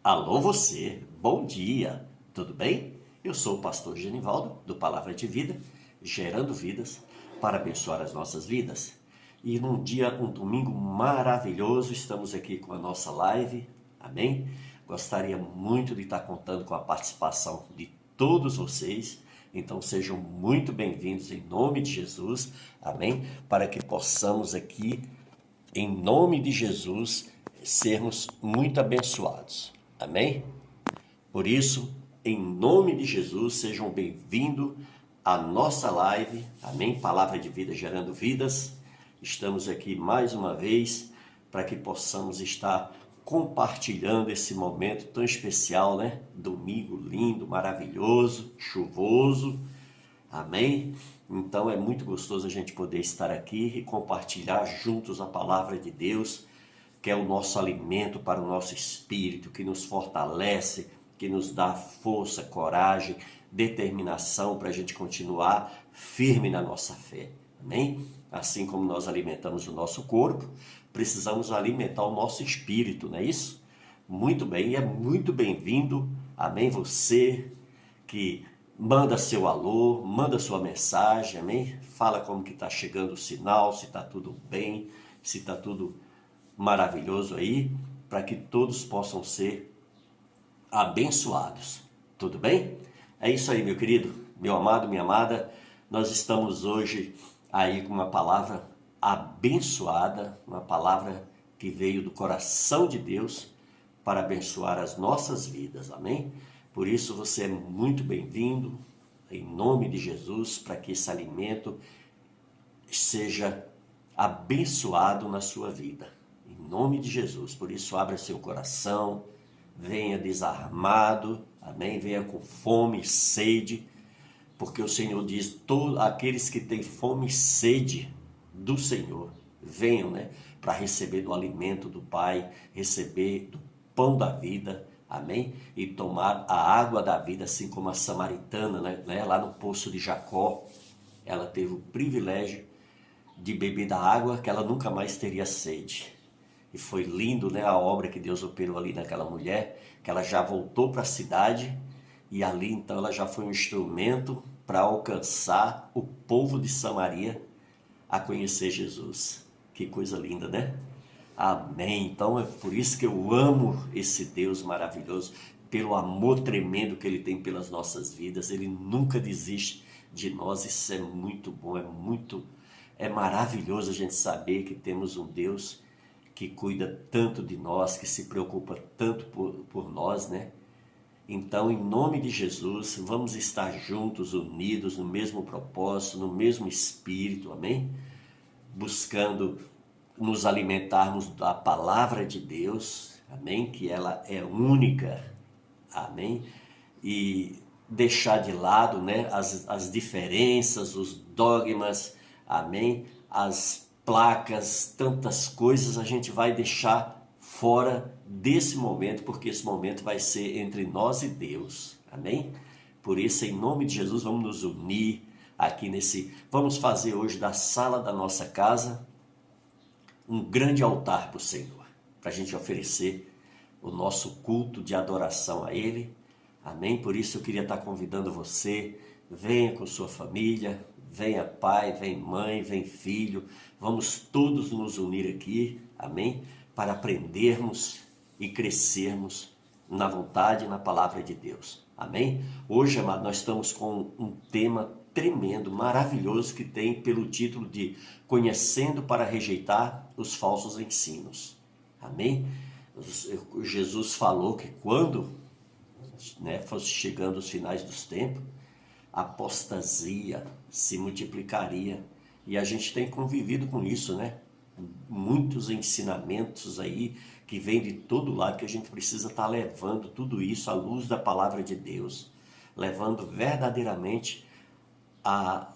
Alô você, bom dia, tudo bem? Eu sou o pastor Genivaldo, do Palavra de Vida, gerando vidas para abençoar as nossas vidas. E um domingo maravilhoso, estamos aqui com a nossa live, amém? Gostaria muito de estar contando com a participação de todos vocês, então sejam muito bem-vindos em nome de Jesus, amém? Para que possamos aqui, em nome de Jesus, sermos muito abençoados. Amém? Por isso, em nome de Jesus, sejam bem-vindos à nossa live. Amém? Palavra de vida gerando vidas. Estamos aqui mais uma vez para que possamos estar compartilhando esse momento tão especial, né? Domingo lindo, maravilhoso, chuvoso. Amém? Então é muito gostoso a gente poder estar aqui e compartilhar juntos a palavra de Deus, que é o nosso alimento para o nosso espírito, que nos fortalece, que nos dá força, coragem, determinação para a gente continuar firme na nossa fé. Amém? Assim como nós alimentamos o nosso corpo, precisamos alimentar o nosso espírito, não é isso? Muito bem, e é muito bem-vindo, amém? Você que manda seu alô, manda sua mensagem, amém? Fala como que está chegando o sinal, se está tudo bem, se está tudo maravilhoso aí, para que todos possam ser abençoados. Tudo bem? É isso aí, meu querido, meu amado, minha amada. Nós estamos hoje aí com uma palavra abençoada, uma palavra que veio do coração de Deus para abençoar as nossas vidas. Amém? Por isso você é muito bem-vindo, em nome de Jesus, para que esse alimento seja abençoado na sua vida. Em nome de Jesus. Por isso, abra seu coração, venha desarmado, amém? Venha com fome e sede, porque o Senhor diz, todos aqueles que têm fome e sede do Senhor, venham, né? Para receber do alimento do Pai, receber do pão da vida, amém? E tomar a água da vida, assim como a samaritana, né? Lá no poço de Jacó, ela teve o privilégio de beber da água que ela nunca mais teria sede. E foi lindo, né, a obra que Deus operou ali naquela mulher, que ela já voltou para a cidade e ali então ela já foi um instrumento para alcançar o povo de Samaria a conhecer Jesus. Que coisa linda, né? Amém. Então é por isso que eu amo esse Deus maravilhoso, pelo amor tremendo que Ele tem pelas nossas vidas. Ele nunca desiste de nós. Isso é muito bom, é maravilhoso a gente saber que temos um Deus que cuida tanto de nós, que se preocupa tanto por nós, né? Então, em nome de Jesus, vamos estar juntos, unidos, no mesmo propósito, no mesmo espírito, amém? Buscando nos alimentarmos da palavra de Deus, amém? Que ela é única, amém? E deixar de lado, né, as diferenças, os dogmas, amém? As placas, tantas coisas a gente vai deixar fora desse momento, porque esse momento vai ser entre nós e Deus, amém? Por isso, em nome de Jesus, vamos nos unir aqui vamos fazer hoje da sala da nossa casa um grande altar para o Senhor, para a gente oferecer o nosso culto de adoração a Ele, amém? Por isso eu queria estar convidando você, venha com sua família, venha pai, vem mãe, vem filho, vamos todos nos unir aqui, amém? Para aprendermos e crescermos na vontade e na palavra de Deus, amém? Hoje, amado, nós estamos com um tema tremendo, maravilhoso, que tem pelo título de Conhecendo para Rejeitar os Falsos Ensinos, amém? Jesus falou que quando, né, fosse chegando os finais dos tempos, a apostasia se multiplicaria. E a gente tem convivido com isso, né? Muitos ensinamentos aí que vêm de todo lado, que a gente precisa estar levando tudo isso à luz da palavra de Deus, levando verdadeiramente a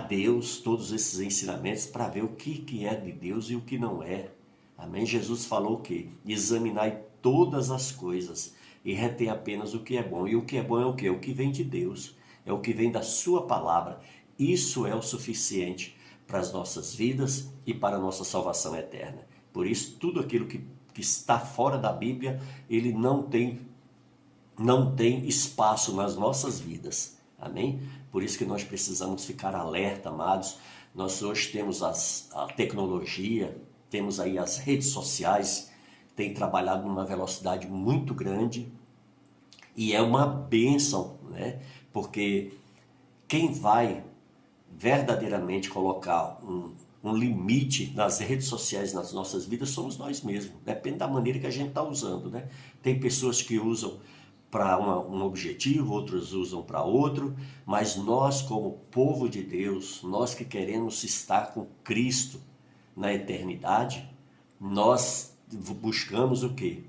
Deus todos esses ensinamentos para ver o que é de Deus e o que não é. Amém? Jesus falou que examinai todas as coisas e retém apenas o que é bom. E o que é bom é o quê? O que vem de Deus, é o que vem da sua palavra. Isso é o suficiente para as nossas vidas e para a nossa salvação eterna. Por isso, tudo aquilo que que está fora da Bíblia, ele não tem espaço nas nossas vidas. Amém? Por isso que nós precisamos ficar alerta, amados. Nós hoje temos a tecnologia, temos aí as redes sociais, tem trabalhado numa velocidade muito grande e é uma bênção, né? Porque quem vai verdadeiramente colocar um limite nas redes sociais nas nossas vidas somos nós mesmos. Depende da maneira que a gente está usando, né? Tem pessoas que usam para um objetivo, outros usam para outro, mas nós, como povo de Deus, nós que queremos estar com Cristo na eternidade, nós buscamos o quê?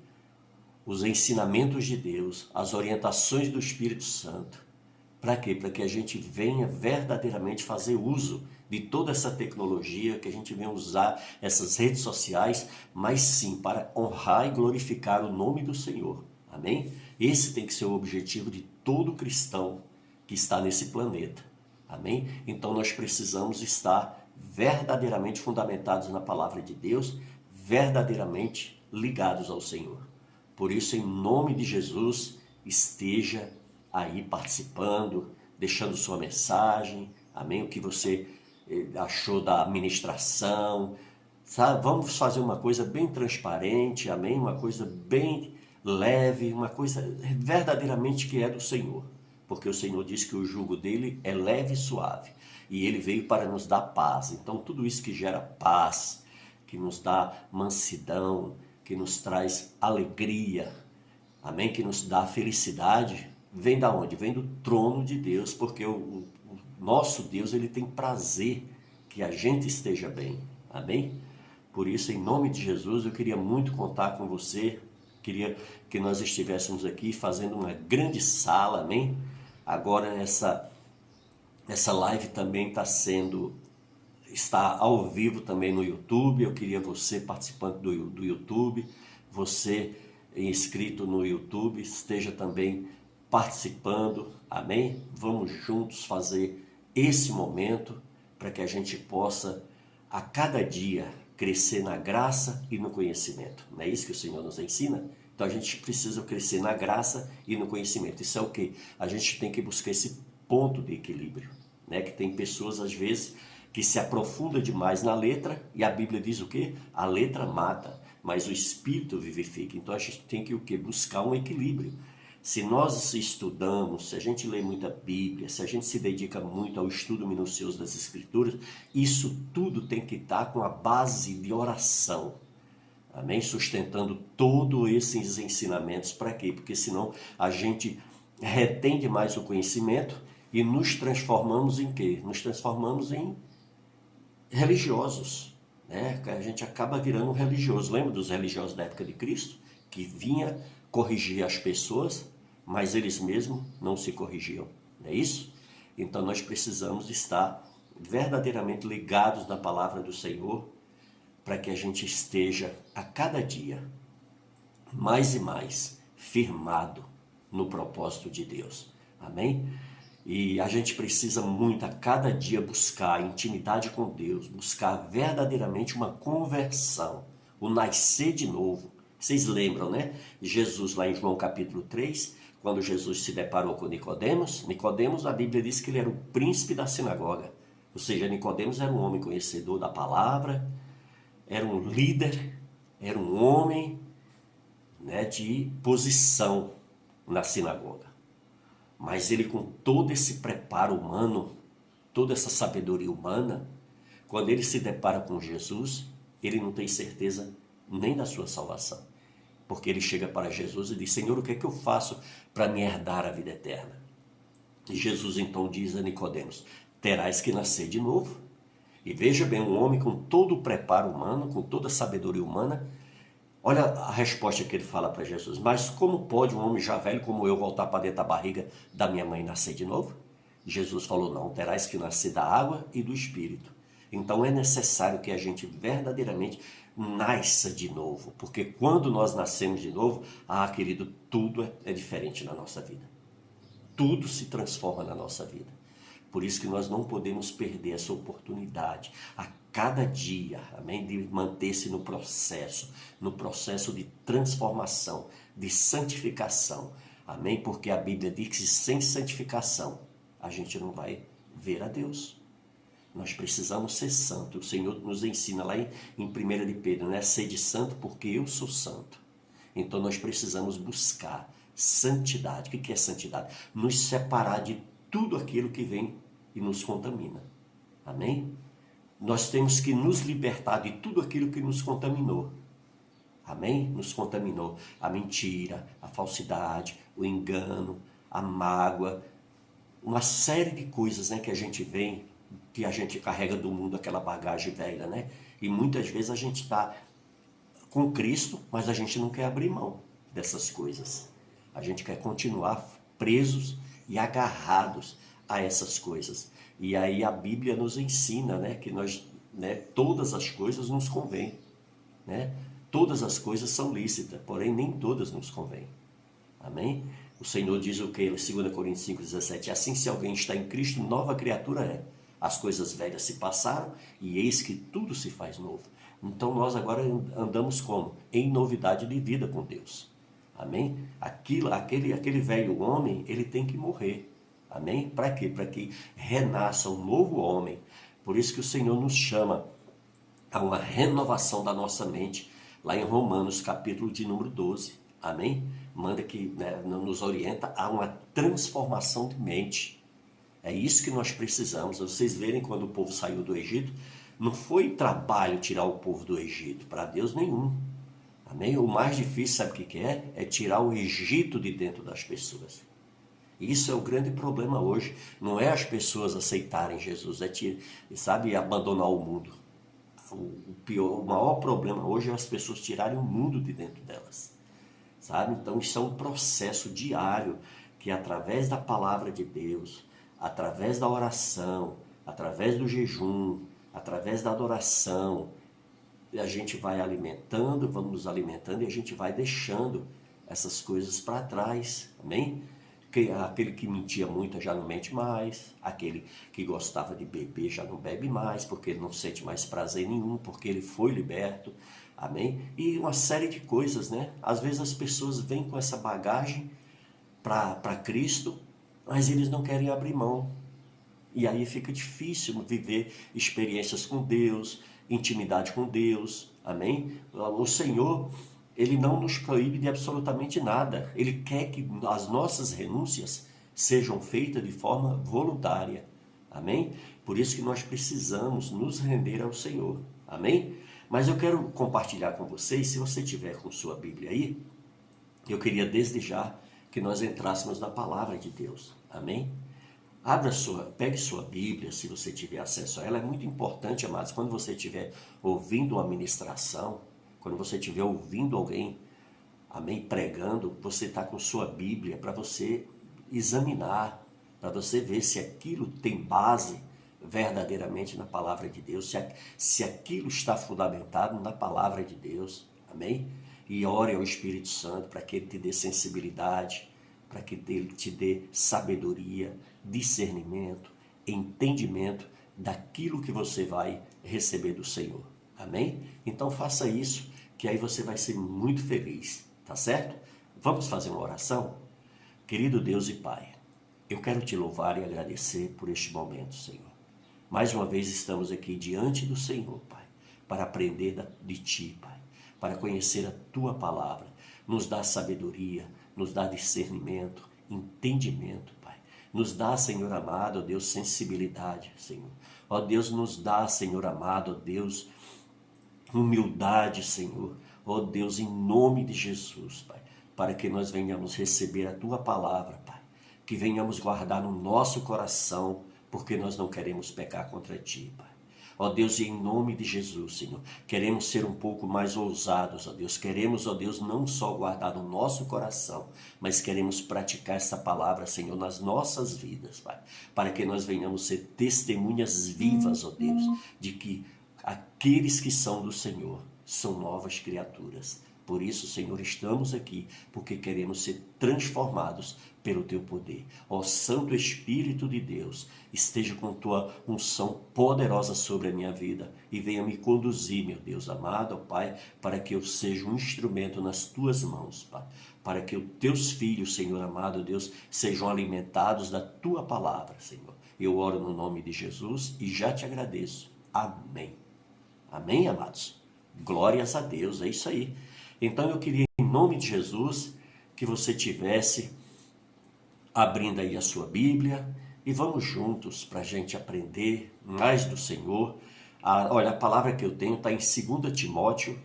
Os ensinamentos de Deus, as orientações do Espírito Santo. Para quê? Para que a gente venha verdadeiramente fazer uso de toda essa tecnologia, que a gente venha usar essas redes sociais, mas sim para honrar e glorificar o nome do Senhor. Amém? Esse tem que ser o objetivo de todo cristão que está nesse planeta. Amém? Então nós precisamos estar verdadeiramente fundamentados na palavra de Deus, verdadeiramente ligados ao Senhor. Por isso, em nome de Jesus, esteja aí participando, deixando sua mensagem, amém? O que você achou da ministração, sabe? Vamos fazer uma coisa bem transparente, amém? Uma coisa bem leve, uma coisa verdadeiramente que é do Senhor. Porque o Senhor diz que o jugo dele é leve e suave. E ele veio para nos dar paz. Então tudo isso que gera paz, que nos dá mansidão, que nos traz alegria, amém? Que nos dá felicidade, vem da onde? Vem do trono de Deus, porque o nosso Deus, ele tem prazer que a gente esteja bem, amém? Por isso, em nome de Jesus, eu queria muito contar com você, queria que nós estivéssemos aqui fazendo uma grande sala, amém? Agora essa live também está ao vivo também no YouTube. Eu queria você participando do YouTube, você inscrito no YouTube, esteja também participando, amém? Vamos juntos fazer esse momento para que a gente possa a cada dia crescer na graça e no conhecimento. Não é isso que o Senhor nos ensina? Então a gente precisa crescer na graça e no conhecimento. Isso é o quê? A gente tem que buscar esse ponto de equilíbrio, né? Que tem pessoas às vezes que se aprofundam demais na letra e a Bíblia diz o quê? A letra mata, mas o Espírito vivifica. Então a gente tem que o quê? Buscar um equilíbrio. Se nós estudamos, se a gente lê muita Bíblia, se a gente se dedica muito ao estudo minucioso das Escrituras, isso tudo tem que estar com a base de oração. Amém? Sustentando todos esses ensinamentos. Para quê? Porque senão a gente retém demais o conhecimento e nos transformamos em quê? Nos transformamos em religiosos, né? A gente acaba virando um religioso. Lembra dos religiosos da época de Cristo? Que vinha corrigir as pessoas, mas eles mesmos não se corrigiam, não é isso? Então nós precisamos estar verdadeiramente ligados na palavra do Senhor, para que a gente esteja a cada dia mais e mais firmado no propósito de Deus, amém? E a gente precisa muito a cada dia buscar intimidade com Deus, buscar verdadeiramente uma conversão, o nascer de novo. Vocês lembram, né? Jesus lá em João capítulo 3, quando Jesus se deparou com Nicodemos, a Bíblia diz que ele era o príncipe da sinagoga. Ou seja, Nicodemos era um homem conhecedor da palavra, era um líder, era um homem, né, de posição na sinagoga. Mas ele, com todo esse preparo humano, toda essa sabedoria humana, quando ele se depara com Jesus, ele não tem certeza nem da sua salvação. Porque ele chega para Jesus e diz: Senhor, o que é que eu faço para me herdar a vida eterna? E Jesus então diz a Nicodemos: terás que nascer de novo. E veja bem, um homem com todo o preparo humano, com toda a sabedoria humana, olha a resposta que ele fala para Jesus: mas como pode um homem já velho como eu voltar para dentro da barriga da minha mãe e nascer de novo? Jesus falou: não, terás que nascer da água e do Espírito. Então é necessário que a gente verdadeiramente nasça de novo, porque quando nós nascemos de novo, querido, tudo é diferente na nossa vida. Tudo se transforma na nossa vida. Por isso que nós não podemos perder essa oportunidade a cada dia, amém, de manter-se no processo de transformação, de santificação, amém, porque a Bíblia diz que sem santificação a gente não vai ver a Deus. Nós precisamos ser santos. O Senhor nos ensina lá em 1 de Pedro, né? Sede santo porque eu sou santo. Então nós precisamos buscar santidade. O que é santidade? Nos separar de tudo aquilo que vem e nos contamina. Amém? Nós temos que nos libertar de tudo aquilo que nos contaminou. Amém? Nos contaminou a mentira, a falsidade, o engano, a mágoa, uma série de coisas, né, que a gente vem, que a gente carrega do mundo, aquela bagagem velha, né? E muitas vezes a gente está com Cristo, mas a gente não quer abrir mão dessas coisas. A gente quer continuar presos e agarrados a essas coisas. E aí a Bíblia nos ensina, né, que nós, né, todas as coisas nos convêm, né? Todas as coisas são lícitas, porém nem todas nos convêm. Amém? O Senhor diz o que? 2 Coríntios 5,17. Assim, se alguém está em Cristo, nova criatura é. As coisas velhas se passaram e eis que tudo se faz novo. Então nós agora andamos como? Em novidade de vida com Deus. Amém? Aquele velho homem, ele tem que morrer. Amém? Para quê? Para que renasça um novo homem. Por isso que o Senhor nos chama a uma renovação da nossa mente. Lá em Romanos, capítulo de número 12. Amém? Manda que, né, nos orienta a uma transformação de mente. É isso que nós precisamos. Vocês verem quando o povo saiu do Egito, não foi trabalho tirar o povo do Egito, para Deus nenhum. Amém? O mais difícil, sabe o que é? É tirar o Egito de dentro das pessoas. Isso é o grande problema hoje. Não é as pessoas aceitarem Jesus, sabe, abandonar o mundo. O maior problema hoje é as pessoas tirarem o mundo de dentro delas. Sabe? Então isso é um processo diário que através da palavra de Deus, através da oração, através do jejum, através da adoração, a gente vai alimentando, vamos nos alimentando e a gente vai deixando essas coisas para trás. Amém? Aquele que mentia muito já não mente mais, aquele que gostava de beber já não bebe mais, porque ele não sente mais prazer nenhum, porque ele foi liberto, amém? E uma série de coisas, né? Às vezes as pessoas vêm com essa bagagem para Cristo, mas eles não querem abrir mão. E aí fica difícil viver experiências com Deus, intimidade com Deus, amém? O Senhor, Ele não nos proíbe de absolutamente nada. Ele quer que as nossas renúncias sejam feitas de forma voluntária. Amém? Por isso que nós precisamos nos render ao Senhor. Amém? Mas eu quero compartilhar com vocês, se você tiver com sua Bíblia aí, eu queria desde já que nós entrássemos na palavra de Deus. Amém? Pegue sua Bíblia, se você tiver acesso a ela. É muito importante, amados, quando você estiver ouvindo uma ministração, quando você estiver ouvindo alguém, amém, pregando, você está com sua Bíblia para você examinar, para você ver se aquilo tem base verdadeiramente na palavra de Deus, se aquilo está fundamentado na palavra de Deus, amém? E ore ao Espírito Santo para que Ele te dê sensibilidade, para que Ele te dê sabedoria, discernimento, entendimento daquilo que você vai receber do Senhor, amém? Então faça isso, que aí você vai ser muito feliz, tá certo? Vamos fazer uma oração? Querido Deus e Pai, eu quero te louvar e agradecer por este momento, Senhor. Mais uma vez estamos aqui diante do Senhor, Pai, para aprender de Ti, Pai, para conhecer a Tua palavra. Nos dá sabedoria, nos dá discernimento, entendimento, Pai. Nos dá, Senhor amado, ó Deus, sensibilidade, Senhor. Ó Deus, nos dá, Senhor amado, ó Deus, humildade, Senhor, ó Deus, em nome de Jesus, Pai, para que nós venhamos receber a Tua palavra, Pai, que venhamos guardar no nosso coração, porque nós não queremos pecar contra Ti, Pai. Ó Deus, em nome de Jesus, Senhor, queremos ser um pouco mais ousados, ó Deus, queremos, ó Deus, não só guardar no nosso coração, mas queremos praticar essa palavra, Senhor, nas nossas vidas, Pai, para que nós venhamos ser testemunhas vivas, ó Deus, de que aqueles que são do Senhor são novas criaturas. Por isso, Senhor, estamos aqui, porque queremos ser transformados pelo Teu poder. Ó Santo Espírito de Deus, esteja com Tua unção poderosa sobre a minha vida e venha me conduzir, meu Deus amado, ó Pai, para que eu seja um instrumento nas Tuas mãos, Pai. Para que os Teus filhos, Senhor amado Deus, sejam alimentados da Tua palavra, Senhor. Eu oro no nome de Jesus e já te agradeço. Amém. Amém, amados? Glórias a Deus, é isso aí. Então eu queria, em nome de Jesus, que você tivesse abrindo aí a sua Bíblia e vamos juntos para a gente aprender mais do Senhor. Olha, a palavra que eu tenho está em 2 Timóteo,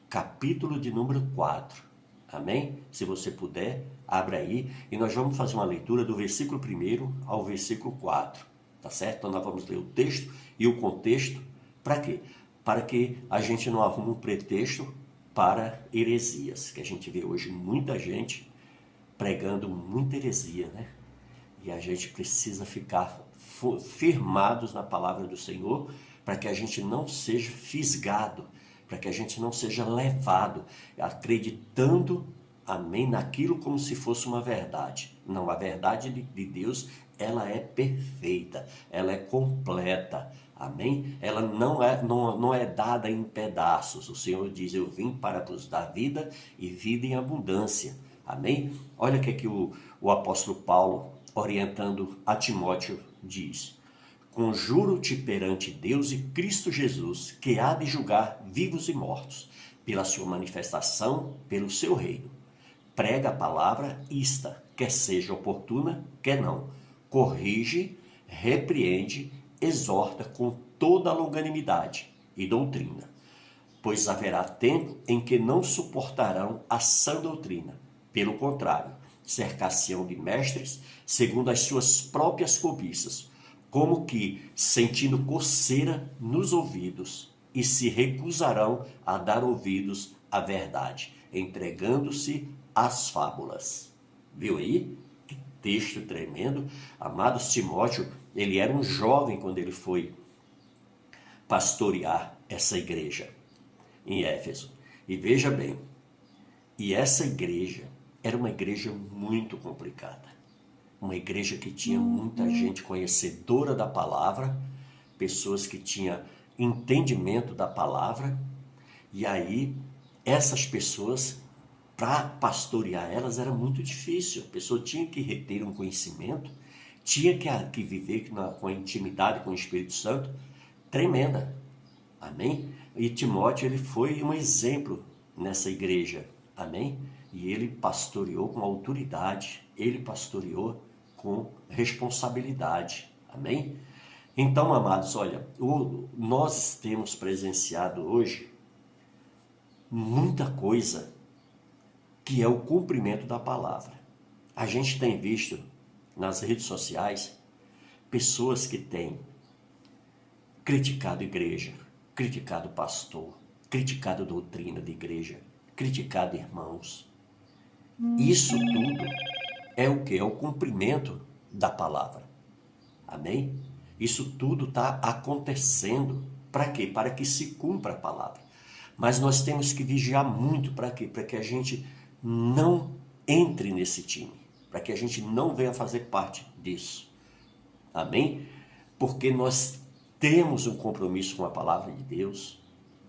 capítulo de número 4. Amém? Se você puder, abra aí e nós vamos fazer uma leitura do versículo 1 ao versículo 4. Tá certo? Então nós vamos ler o texto e o contexto. Para quê? Para que a gente não arrume um pretexto para heresias, que a gente vê hoje muita gente pregando muita heresia, né? E a gente precisa ficar firmados na palavra do Senhor para que a gente não seja fisgado, para que a gente não seja levado, acreditando, amém, naquilo como se fosse uma verdade. Não, a verdade de Deus, ela é perfeita, ela é completa, amém? Ela não é dada em pedaços. O Senhor diz, eu vim para vos dar vida e vida em abundância. Amém? Olha o que o apóstolo Paulo, orientando a Timóteo, diz. Conjuro-te perante Deus e Cristo Jesus, que há de julgar vivos e mortos, pela sua manifestação, pelo seu reino. Prega a palavra ista, quer seja oportuna, quer não. Corrige, repreende, exorta com toda a longanimidade e doutrina. Pois haverá tempo em que não suportarão a sã doutrina. Pelo contrário, cercar-se-ão de mestres, segundo as suas próprias cobiças, como que sentindo coceira nos ouvidos, e se recusarão a dar ouvidos à verdade, entregando-se às fábulas. Viu aí? Que texto tremendo. Amados, Timóteo, ele era um jovem quando ele foi pastorear essa igreja em Éfeso. E veja bem, e essa igreja era uma igreja muito complicada. Uma igreja que tinha muita gente conhecedora da palavra, pessoas que tinham entendimento da palavra, e aí essas pessoas, para pastorear elas, era muito difícil. A pessoa tinha que reter um conhecimento, tinha que viver com a intimidade com o Espírito Santo tremenda. Amém? E Timóteo, ele foi um exemplo nessa igreja. Amém? E ele pastoreou com autoridade, ele pastoreou com responsabilidade. Amém? Então, amados, olha, nós temos presenciado hoje muita coisa que é o cumprimento da palavra. A gente tem visto nas redes sociais pessoas que têm criticado a igreja, criticado o pastor, criticado a doutrina da igreja, criticado irmãos. Isso tudo é o que? É o cumprimento da palavra. Amém? Isso tudo está acontecendo. Para quê? Para que se cumpra a palavra. Mas nós temos que vigiar muito. Para quê? Para que a gente não entre nesse time. Para que a gente não venha fazer parte disso. Amém? Porque nós temos um compromisso com a palavra de Deus.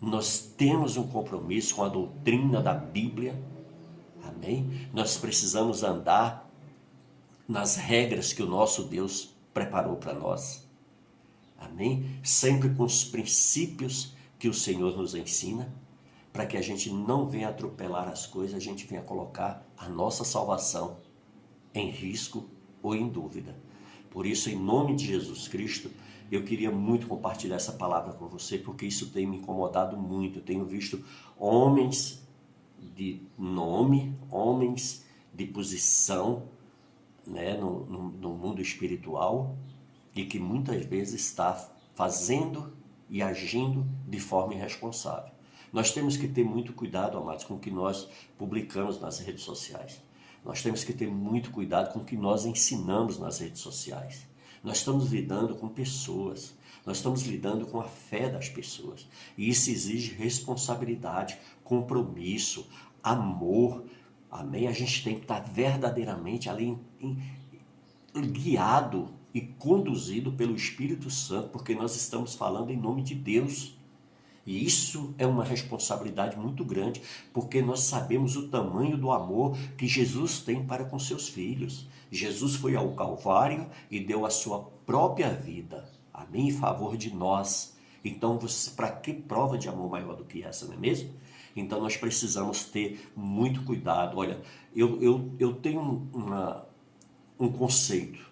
Nós temos um compromisso com a doutrina da Bíblia. Amém? Nós precisamos andar nas regras que o nosso Deus preparou para nós. Amém? Sempre com os princípios que o Senhor nos ensina, para que a gente não venha atropelar as coisas, a gente venha colocar a nossa salvação em risco ou em dúvida. Por isso, em nome de Jesus Cristo, eu queria muito compartilhar essa palavra com você, porque isso tem me incomodado muito. Eu tenho visto homens de nome, homens de posição, né, no mundo espiritual, e que muitas vezes está fazendo e agindo de forma irresponsável. Nós temos que ter muito cuidado, amados, com o que nós publicamos nas redes sociais. Nós temos que ter muito cuidado com o que nós ensinamos nas redes sociais. Nós estamos lidando com pessoas, nós estamos lidando com a fé das pessoas. E isso exige responsabilidade, compromisso, amor, amém? A gente tem que estar verdadeiramente ali guiado e conduzido pelo Espírito Santo, porque nós estamos falando em nome de Deus. E isso é uma responsabilidade muito grande, porque nós sabemos o tamanho do amor que Jesus tem para com seus filhos. Jesus foi ao Calvário e deu a sua própria vida, amém, em favor de nós. Então, para que prova de amor maior do que essa, não é mesmo? Então, nós precisamos ter muito cuidado. Olha, eu tenho um conceito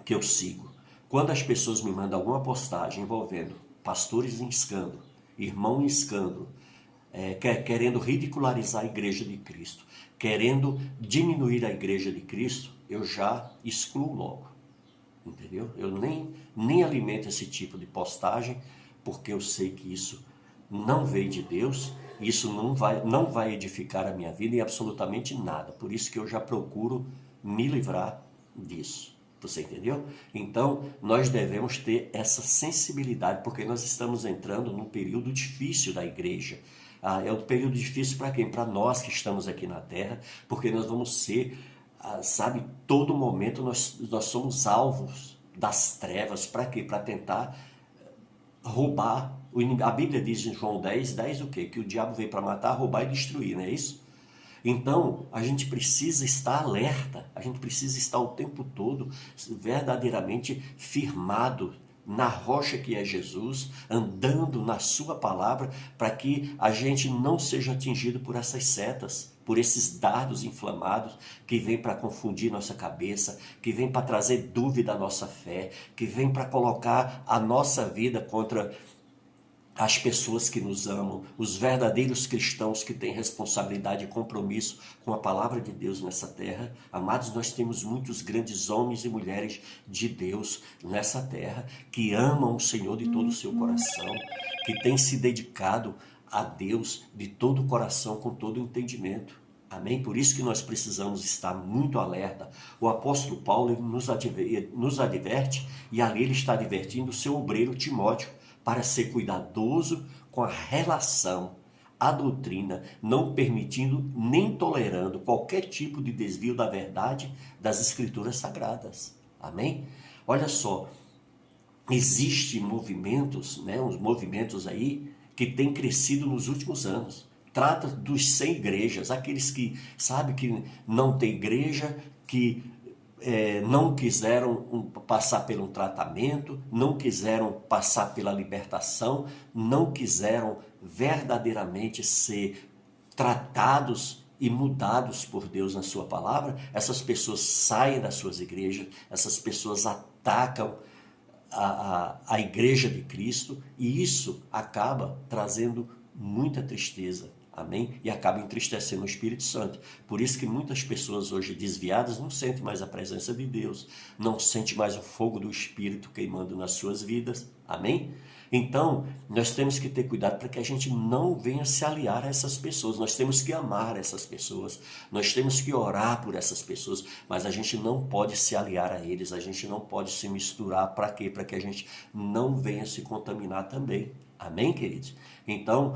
que eu sigo. Quando as pessoas me mandam alguma postagem envolvendo pastores em escândalo, irmão em escândalo, querendo ridicularizar a igreja de Cristo, querendo diminuir a igreja de Cristo, eu já excluo logo, entendeu? Eu nem alimento esse tipo de postagem, porque eu sei que isso não veio de Deus, isso não vai edificar a minha vida em absolutamente nada. Por isso que eu já procuro me livrar disso. Você entendeu? Então, nós devemos ter essa sensibilidade, porque nós estamos entrando num período difícil da igreja. É um período difícil para quem? Para nós que estamos aqui na Terra, porque nós vamos ser, sabe, todo momento nós somos alvos das trevas. Para quê? Para tentar roubar. A Bíblia diz em João 10 o quê? Que o diabo veio para matar, roubar e destruir, não é isso? Então, a gente precisa estar alerta, a gente precisa estar o tempo todo verdadeiramente firmado na rocha que é Jesus, andando na sua palavra, para que a gente não seja atingido por essas setas, por esses dardos inflamados que vêm para confundir nossa cabeça, que vêm para trazer dúvida à nossa fé, que vêm para colocar a nossa vida contra as pessoas que nos amam, os verdadeiros cristãos que têm responsabilidade e compromisso com a palavra de Deus nessa terra. Amados, nós temos muitos grandes homens e mulheres de Deus nessa terra que amam o Senhor de todo o seu coração, que têm se dedicado a Deus de todo o coração, com todo o entendimento. Amém? Por isso que nós precisamos estar muito alerta. O apóstolo Paulo nos adverte, e ali ele está advertindo o seu obreiro Timóteo, para ser cuidadoso com a relação, a doutrina, não permitindo nem tolerando qualquer tipo de desvio da verdade das Escrituras Sagradas. Amém? Olha só, existem movimentos, uns movimentos aí que têm crescido nos últimos anos. Trata dos sem igrejas, aqueles que, sabe, que não tem igreja, que não quiseram passar por um tratamento, não quiseram passar pela libertação, não quiseram verdadeiramente ser tratados e mudados por Deus na sua palavra. Essas pessoas saem das suas igrejas, essas pessoas atacam a igreja de Cristo, e isso acaba trazendo muita tristeza. Amém? E acaba entristecendo o Espírito Santo. Por isso que muitas pessoas hoje desviadas não sentem mais a presença de Deus, não sentem mais o fogo do Espírito queimando nas suas vidas. Amém? Então, nós temos que ter cuidado para que a gente não venha se aliar a essas pessoas. Nós temos que amar essas pessoas, nós temos que orar por essas pessoas, mas a gente não pode se aliar a eles, a gente não pode se misturar. Para quê? Para que a gente não venha se contaminar também. Amém, queridos? Então,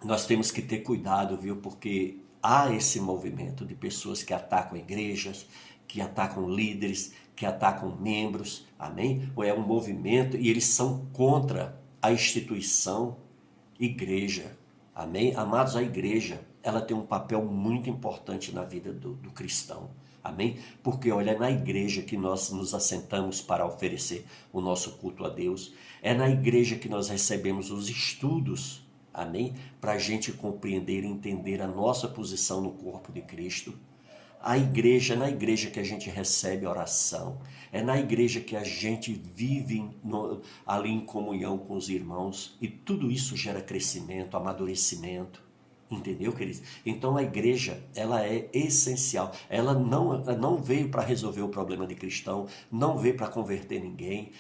nós temos que ter cuidado, viu? Porque há esse movimento de pessoas que atacam igrejas, que atacam líderes, que atacam membros, amém? Ou é um movimento e eles são contra a instituição igreja, amém? Amados, a igreja, ela tem um papel muito importante na vida do cristão, amém? Porque olha, é na igreja que nós nos assentamos para oferecer o nosso culto a Deus, é na igreja que nós recebemos os estudos, amém? Para a gente compreender e entender a nossa posição no corpo de Cristo. A igreja, é na igreja que a gente recebe oração, é na igreja que a gente vive ali em comunhão com os irmãos, e tudo isso gera crescimento, amadurecimento, entendeu, queridos? Então a igreja, ela é essencial, ela não veio para resolver o problema de cristão, não veio para converter ninguém.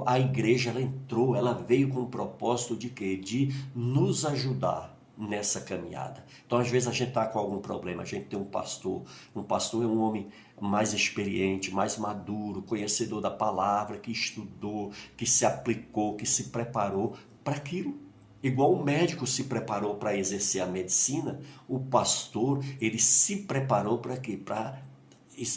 A igreja, ela entrou, ela veio com o propósito de quê? De nos ajudar nessa caminhada. Então às vezes a gente está com algum problema, a gente tem um pastor é um homem mais experiente, mais maduro, conhecedor da palavra, que estudou, que se aplicou, que se preparou para aquilo. Igual o médico se preparou para exercer a medicina, o pastor, ele se preparou para quê? Para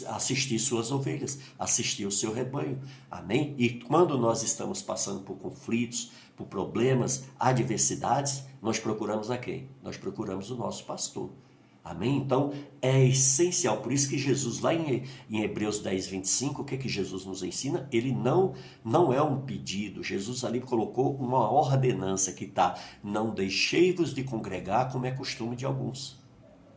assistir suas ovelhas, assistir o seu rebanho. Amém? E quando nós estamos passando por conflitos, por problemas, adversidades, nós procuramos a quem? Nós procuramos o nosso pastor. Amém? Então, é essencial. Por isso que Jesus, lá em Hebreus 10, 25, o que Jesus nos ensina? Ele não é um pedido. Jesus ali colocou uma ordenança que está: não deixei-vos de congregar como é costume de alguns.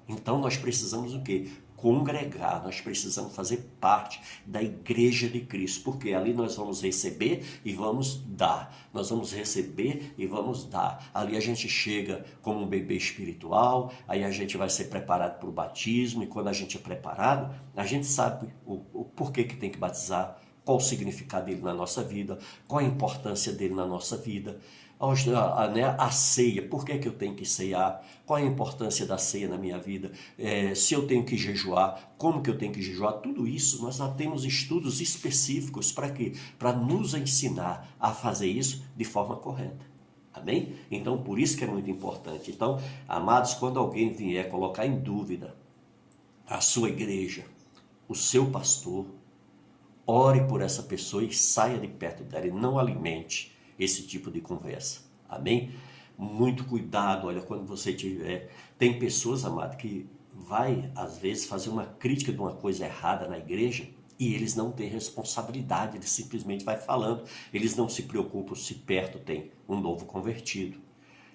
Então, nós precisamos o quê? Congregar, nós precisamos fazer parte da igreja de Cristo, porque ali nós vamos receber e vamos dar, nós vamos receber e vamos dar. Ali a gente chega como um bebê espiritual, aí a gente vai ser preparado para o batismo, e quando a gente é preparado, a gente sabe o porquê que tem que batizar, qual o significado dele na nossa vida, qual a importância dele na nossa vida. A ceia, por que eu tenho que ceiar, qual a importância da ceia na minha vida, se eu tenho que jejuar, como que eu tenho que jejuar, tudo isso nós já temos estudos específicos para quê? Para nos ensinar a fazer isso de forma correta. Amém? Então, por isso que é muito importante. Então, amados, quando alguém vier colocar em dúvida a sua igreja, o seu pastor, ore por essa pessoa e saia de perto dela e não alimente esse tipo de conversa. Amém? Muito cuidado, olha, quando você tiver... Tem pessoas, amado, que vai, às vezes, fazer uma crítica de uma coisa errada na igreja e eles não têm responsabilidade, eles simplesmente vai falando. Eles não se preocupam se perto tem um novo convertido,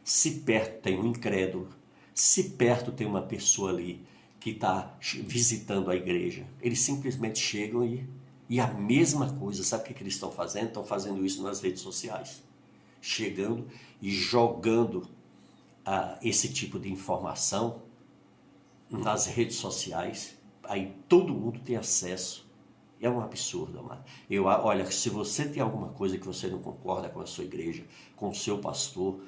se perto tem um incrédulo, se perto tem uma pessoa ali que está visitando a igreja. Eles simplesmente chegam e a mesma coisa, sabe o que eles estão fazendo? Estão fazendo isso nas redes sociais. Chegando e jogando esse tipo de informação nas redes sociais. Aí todo mundo tem acesso. É um absurdo, amado. Olha, se você tem alguma coisa que você não concorda com a sua igreja, com o seu pastor,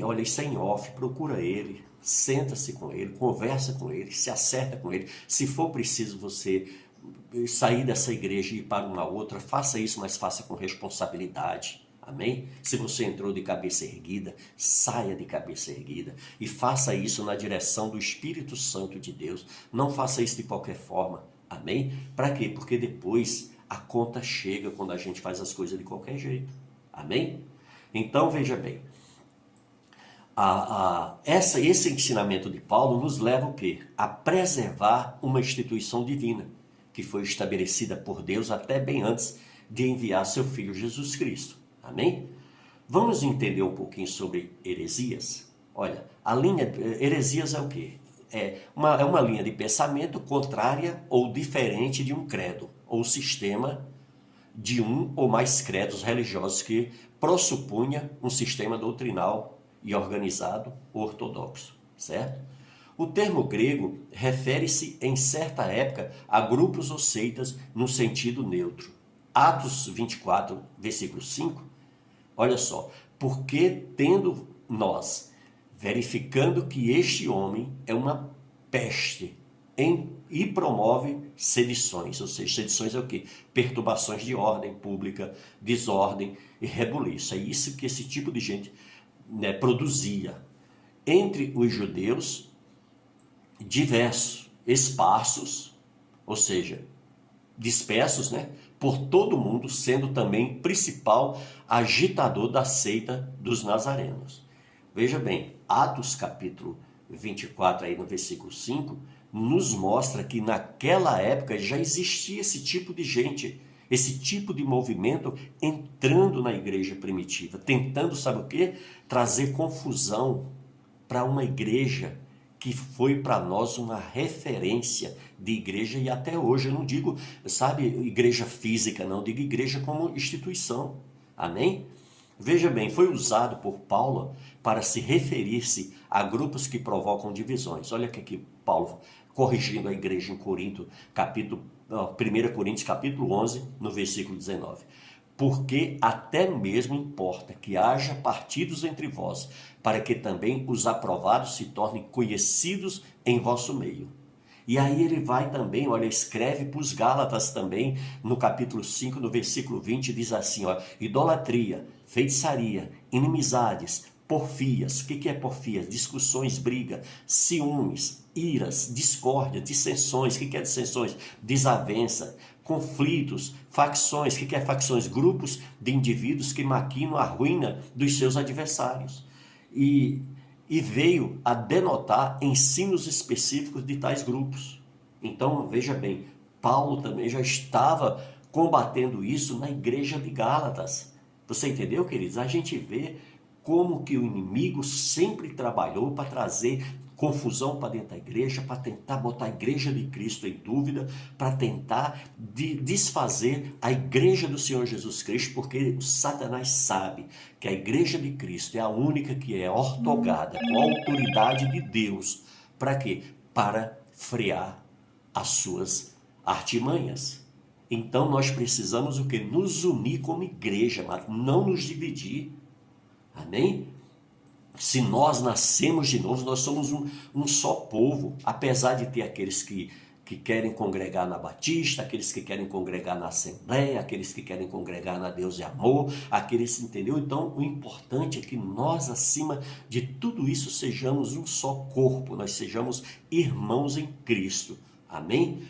olha, isso é em off, procura ele, senta-se com ele, conversa com ele, se acerta com ele. Se for preciso você sair dessa igreja e ir para uma outra, faça isso, mas faça com responsabilidade. Amém? Se você entrou de cabeça erguida, saia de cabeça erguida e faça isso na direção do Espírito Santo de Deus. Não faça isso de qualquer forma. Amém? Para quê? Porque depois a conta chega quando a gente faz as coisas de qualquer jeito. Amém? Então veja bem, esse ensinamento de Paulo nos leva o quê? A preservar uma instituição divina que foi estabelecida por Deus até bem antes de enviar seu Filho Jesus Cristo. Amém? Vamos entender um pouquinho sobre heresias? Olha, heresias é o quê? É uma linha de pensamento contrária ou diferente de um credo, ou sistema de um ou mais credos religiosos que pressupunha um sistema doutrinal e organizado ortodoxo, certo? O termo grego refere-se em certa época a grupos ou seitas no sentido neutro. Atos 24, versículo 5, olha só, porque tendo nós, verificando que este homem é uma peste e promove sedições, ou seja, sedições é o quê? Perturbações de ordem pública, desordem e rebuliço. É isso que esse tipo de gente, né, produzia entre os judeus, diversos espaços, ou seja, dispersos, né, por todo o mundo, sendo também principal agitador da seita dos nazarenos. Veja bem, Atos capítulo 24, aí no versículo 5, nos mostra que naquela época já existia esse tipo de gente, esse tipo de movimento entrando na igreja primitiva, tentando, sabe o quê? Trazer confusão para uma igreja que foi para nós uma referência de igreja, e até hoje eu não digo, sabe, igreja física, não, digo igreja como instituição. Amém? Veja bem, foi usado por Paulo para se referir-se a grupos que provocam divisões. Olha aqui Paulo corrigindo a igreja em Corinto, 1 Coríntios capítulo 11, no versículo 19. Porque até mesmo importa que haja partidos entre vós, para que também os aprovados se tornem conhecidos em vosso meio. E aí ele vai também, olha, escreve para os Gálatas também, no capítulo 5, no versículo 20, diz assim, ó, idolatria, feitiçaria, inimizades, porfias. O que é porfias? Discussões, briga, ciúmes, iras, discórdia, dissensões. O que é dissensões? Desavença, conflitos, facções. O que é facções? Grupos de indivíduos que maquinam a ruína dos seus adversários. E veio a denotar ensinos específicos de tais grupos. Então, veja bem, Paulo também já estava combatendo isso na igreja de Gálatas. Você entendeu, queridos? A gente vê como que o inimigo sempre trabalhou para trazer confusão para dentro da igreja, para tentar botar a igreja de Cristo em dúvida, para tentar desfazer a igreja do Senhor Jesus Cristo, porque o Satanás sabe que a igreja de Cristo é a única que é ortogada com a autoridade de Deus. Para quê? Para frear as suas artimanhas. Então nós precisamos o quê? Nos unir como igreja, mas não nos dividir. Amém? Se nós nascemos de novo, nós somos um só povo, apesar de ter aqueles que querem congregar na Batista, aqueles que querem congregar na Assembleia, aqueles que querem congregar na Deus e Amor, aqueles, entendeu? Então, o importante é que nós, acima de tudo isso, sejamos um só corpo, nós sejamos irmãos em Cristo. Amém?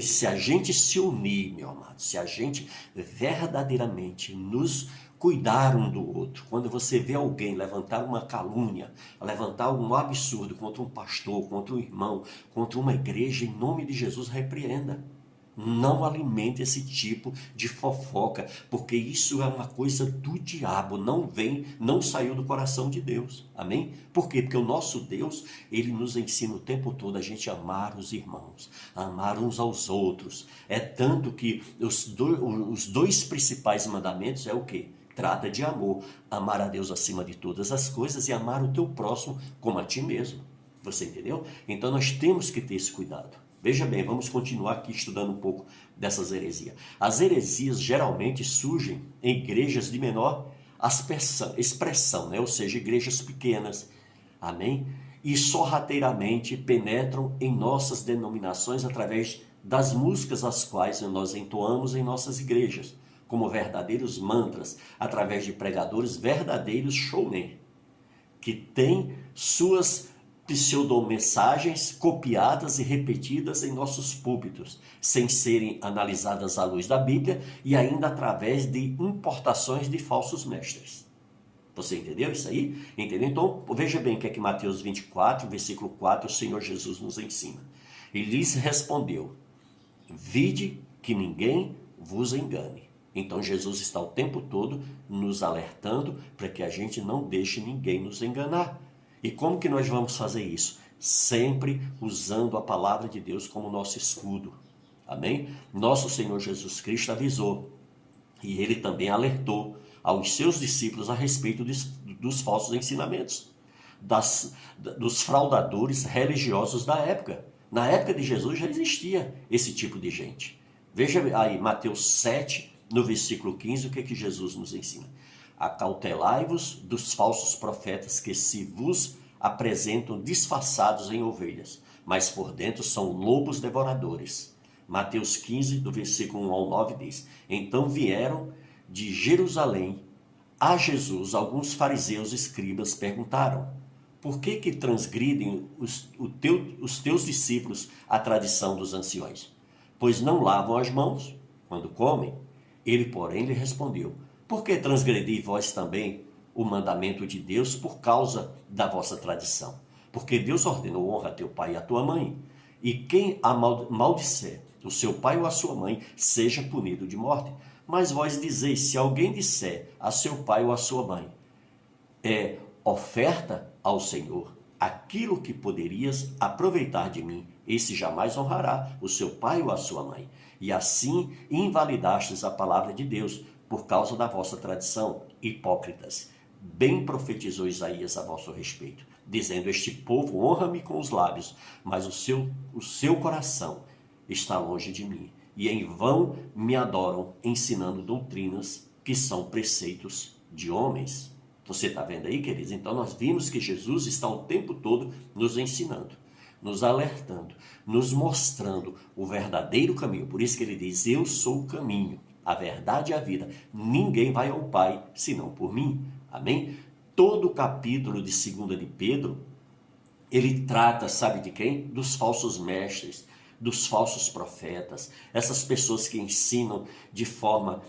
Se a gente se unir, meu amado, se a gente verdadeiramente nos cuidar um do outro. Quando você vê alguém levantar uma calúnia, levantar um absurdo contra um pastor, contra um irmão, contra uma igreja, em nome de Jesus, repreenda. Não alimente esse tipo de fofoca, porque isso é uma coisa do diabo, não saiu do coração de Deus. Amém? Por quê? Porque o nosso Deus, ele nos ensina o tempo todo a gente amar os irmãos, amar uns aos outros. É tanto que os dois principais mandamentos é o quê? Trata de amor, amar a Deus acima de todas as coisas e amar o teu próximo como a ti mesmo. Você entendeu? Então nós temos que ter esse cuidado. Veja bem, vamos continuar aqui estudando um pouco dessas heresias. As heresias geralmente surgem em igrejas de menor expressão, né? Ou seja, igrejas pequenas. Amém? E sorrateiramente penetram em nossas denominações através das músicas as quais nós entoamos em nossas igrejas, como verdadeiros mantras, através de pregadores verdadeiros showmen, que têm suas pseudomensagens copiadas e repetidas em nossos púlpitos, sem serem analisadas à luz da Bíblia e ainda através de importações de falsos mestres. Você entendeu isso aí? Entendeu? Então, veja bem o que é que Mateus 24, versículo 4, o Senhor Jesus nos ensina. E lhes respondeu: vide que ninguém vos engane. Então Jesus está o tempo todo nos alertando para que a gente não deixe ninguém nos enganar. E como que nós vamos fazer isso? Sempre usando a palavra de Deus como nosso escudo. Amém? Nosso Senhor Jesus Cristo avisou e ele também alertou aos seus discípulos a respeito dos falsos ensinamentos, dos fraudadores religiosos da época. Na época de Jesus já existia esse tipo de gente. Veja aí Mateus 7, no versículo 15, o que é que Jesus nos ensina? Acautelai-vos dos falsos profetas que se vos apresentam disfarçados em ovelhas, mas por dentro são lobos devoradores. Mateus 15, do versículo 1 ao 9 diz: então vieram de Jerusalém a Jesus alguns fariseus e escribas perguntaram: por que transgridem os teus discípulos a tradição dos anciões? Pois não lavam as mãos quando comem. Ele, porém, lhe respondeu: por que transgredi vós também o mandamento de Deus por causa da vossa tradição? Porque Deus ordenou: honra a teu pai e a tua mãe, e quem maldisser o seu pai ou a sua mãe seja punido de morte. Mas vós dizeis: se alguém disser a seu pai ou a sua mãe, é oferta ao Senhor aquilo que poderias aproveitar de mim, esse jamais honrará o seu pai ou a sua mãe. E assim invalidastes a palavra de Deus por causa da vossa tradição, hipócritas. Bem profetizou Isaías a vosso respeito, dizendo: este povo honra-me com os lábios, mas o seu coração está longe de mim, e em vão me adoram, ensinando doutrinas que são preceitos de homens. Você está vendo aí, queridos? Então nós vimos que Jesus está o tempo todo nos ensinando, nos alertando, nos mostrando o verdadeiro caminho. Por isso que ele diz: eu sou o caminho, a verdade e a vida. Ninguém vai ao Pai senão por mim. Amém? todo o capítulo de 2 de Pedro, ele trata, sabe de quem? Dos falsos mestres, dos falsos profetas, essas pessoas que ensinam de forma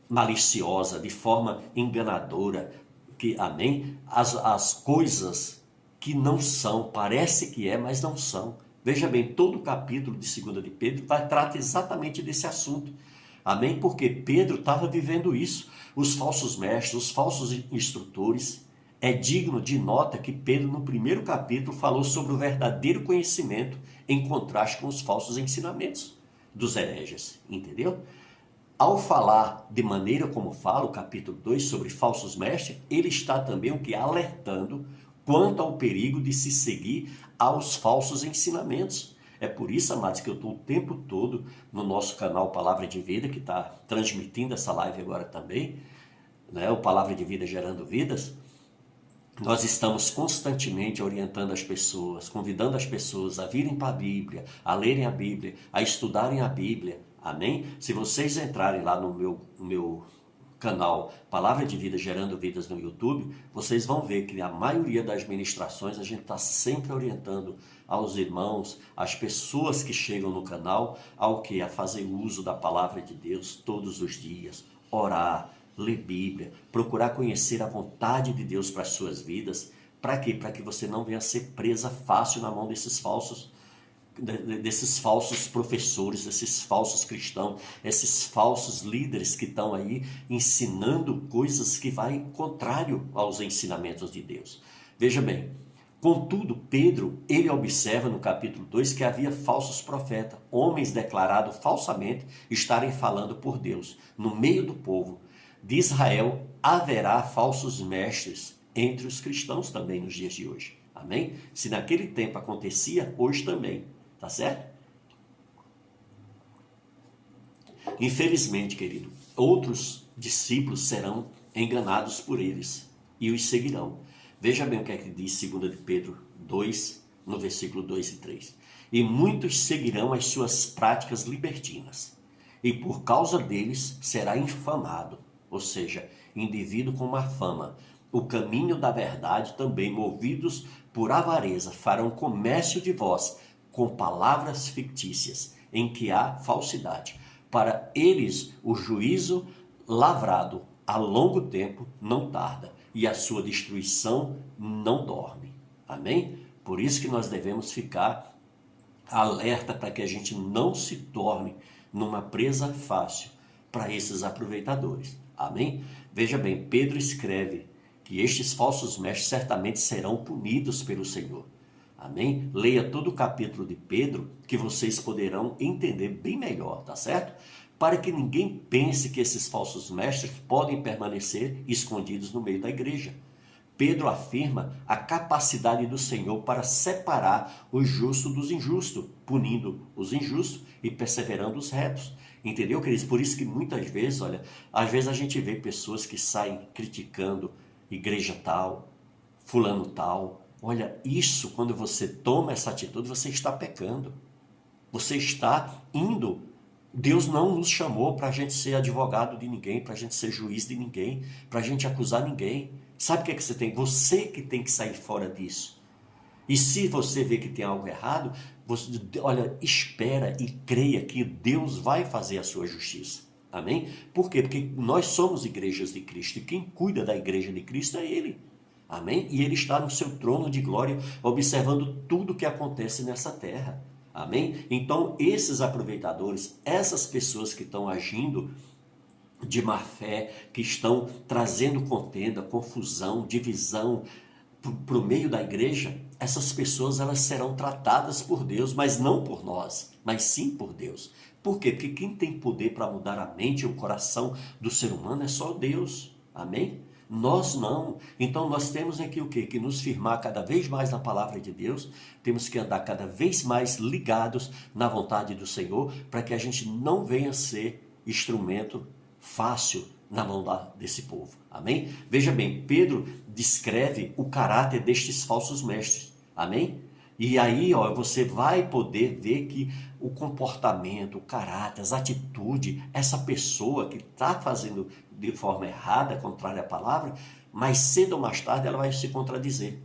maliciosa, de forma enganadora, que, amém? As coisas que não são, parece que é, mas não são. Veja bem, todo o capítulo de 2 de Pedro trata exatamente desse assunto. Amém? Porque Pedro estava vivendo isso. Os falsos mestres, os falsos instrutores. É digno de nota que Pedro, no primeiro capítulo, falou sobre o verdadeiro conhecimento em contraste com os falsos ensinamentos dos hereges. Entendeu? Ao falar de maneira como fala, o capítulo 2, sobre falsos mestres, ele está também o que? Alertando quanto ao perigo de se seguir aos falsos ensinamentos. É por isso, amados, que eu estou o tempo todo no nosso canal Palavra de Vida, que está transmitindo essa live agora também, né? O Palavra de Vida Gerando Vidas. Nós estamos constantemente orientando as pessoas, convidando as pessoas a virem para a Bíblia, a lerem a Bíblia, a estudarem a Bíblia. Amém? Se vocês entrarem lá no meu canal Palavra de Vida Gerando Vidas no YouTube, vocês vão ver que a maioria das ministrações a gente está sempre orientando aos irmãos, às pessoas que chegam no canal, ao que? A fazer uso da Palavra de Deus todos os dias, orar, ler Bíblia, procurar conhecer a vontade de Deus para as suas vidas. Para quê? Para que você não venha ser presa fácil na mão desses falsos professores, desses falsos cristãos, esses falsos líderes que estão aí ensinando coisas que vai contrário aos ensinamentos de Deus. Veja bem, contudo, Pedro, ele observa no capítulo 2 que havia falsos profetas, homens declarados falsamente estarem falando por Deus. No meio do povo de Israel haverá falsos mestres entre os cristãos também nos dias de hoje. Amém? Se naquele tempo acontecia, hoje também. Tá certo? Infelizmente, querido, outros discípulos serão enganados por eles e os seguirão. Veja bem o que é que diz 2 de Pedro 2, no versículo 2 e 3. E muitos seguirão as suas práticas libertinas, e por causa deles será infamado, ou seja, indivíduo com má fama. O caminho da verdade também, movidos por avareza, farão comércio de vós, com palavras fictícias, em que há falsidade. Para eles, o juízo lavrado a longo tempo não tarda, e a sua destruição não dorme. Amém? Por isso que nós devemos ficar alerta para que a gente não se torne numa presa fácil para esses aproveitadores. Amém? Veja bem, Pedro escreve que estes falsos mestres certamente serão punidos pelo Senhor. Amém? Leia todo o capítulo de Pedro, que vocês poderão entender bem melhor, tá certo? Para que ninguém pense que esses falsos mestres podem permanecer escondidos no meio da igreja. Pedro afirma a capacidade do Senhor para separar os justos dos injustos, punindo os injustos e perseverando os retos. Entendeu, queridos? Por isso que muitas vezes, olha, às vezes a gente vê pessoas que saem criticando igreja tal, fulano tal. Olha, isso, quando você toma essa atitude, você está pecando. Você está indo. Deus não nos chamou para a gente ser advogado de ninguém, para a gente ser juiz de ninguém, para a gente acusar ninguém. Sabe o que é que você tem? Você que tem que sair fora disso. E se você vê que tem algo errado, você, olha, espera e creia que Deus vai fazer a sua justiça. Amém? Por quê? Porque nós somos igrejas de Cristo e quem cuida da igreja de Cristo é Ele. Amém? E Ele está no seu trono de glória, observando tudo o que acontece nessa terra. Amém? Então, esses aproveitadores, essas pessoas que estão agindo de má fé, que estão trazendo contenda, confusão, divisão para o meio da igreja, essas pessoas elas serão tratadas por Deus, mas não por nós, mas sim por Deus. Por quê? Porque quem tem poder para mudar a mente e o coração do ser humano é só Deus. Amém? Nós não. Então nós temos aqui o quê? Que nos firmar cada vez mais na palavra de Deus, temos que andar cada vez mais ligados na vontade do Senhor, para que a gente não venha ser instrumento fácil na mão desse povo. Amém? Veja bem, Pedro descreve o caráter destes falsos mestres. Amém? E aí, ó, você vai poder ver que o comportamento, o caráter, as atitudes, essa pessoa que está fazendo de forma errada, contrária à palavra, mais cedo ou mais tarde ela vai se contradizer.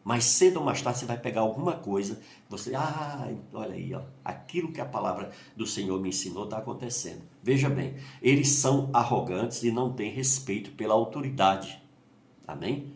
Mais cedo ou mais tarde você vai pegar alguma coisa, você, olha aí, ó, aquilo que a palavra do Senhor me ensinou está acontecendo. Veja bem, eles são arrogantes e não têm respeito pela autoridade. Amém?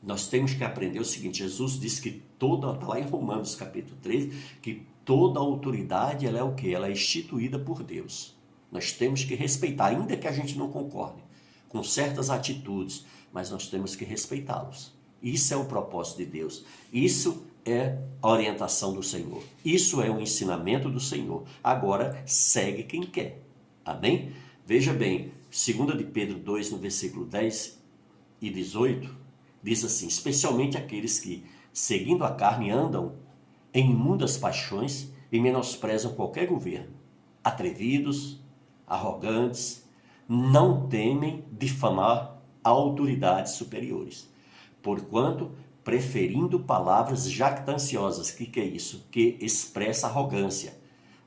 Nós temos que aprender o seguinte, Jesus disse que está lá em Romanos capítulo 13, que toda autoridade, ela é o quê? Ela é instituída por Deus. Nós temos que respeitar, ainda que a gente não concorde com certas atitudes, mas nós temos que respeitá-los. Isso é o propósito de Deus. Isso é a orientação do Senhor. Isso é o ensinamento do Senhor. Agora, segue quem quer. Amém? Veja bem, 2 de Pedro 2, no versículo 10 e 18, diz assim, especialmente aqueles que, seguindo a carne, andam em imundas paixões e menosprezam qualquer governo. Atrevidos, arrogantes, não temem difamar autoridades superiores. Porquanto, preferindo palavras jactanciosas, que é isso? Que expressa arrogância,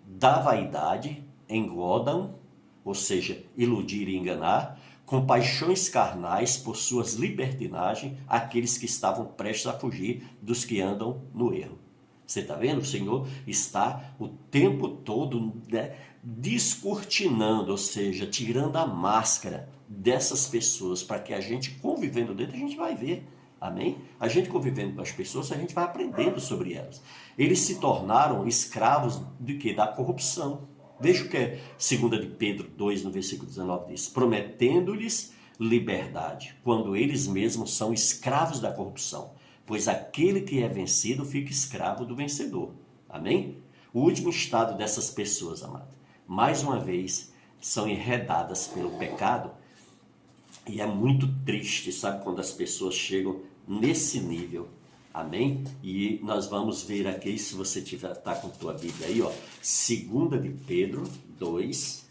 da vaidade, engodam, ou seja, iludir e enganar, com paixões carnais por suas libertinagens, aqueles que estavam prestes a fugir dos que andam no erro. Você está vendo? O Senhor está o tempo todo, né, descortinando, ou seja, tirando a máscara dessas pessoas, para que a gente, convivendo dentro, a gente vai ver. Amém? A gente convivendo com as pessoas, a gente vai aprendendo sobre elas. Eles se tornaram escravos de quê? Da corrupção. Veja o que é 2 de Pedro 2, no versículo 19, diz, prometendo-lhes liberdade, quando eles mesmos são escravos da corrupção, pois aquele que é vencido fica escravo do vencedor. Amém? O último estado dessas pessoas, amado, mais uma vez, são enredadas pelo pecado, e é muito triste, sabe, quando as pessoas chegam nesse nível. Amém? E nós vamos ver aqui, se você está com a tua Bíblia aí, ó, 2 de Pedro 2,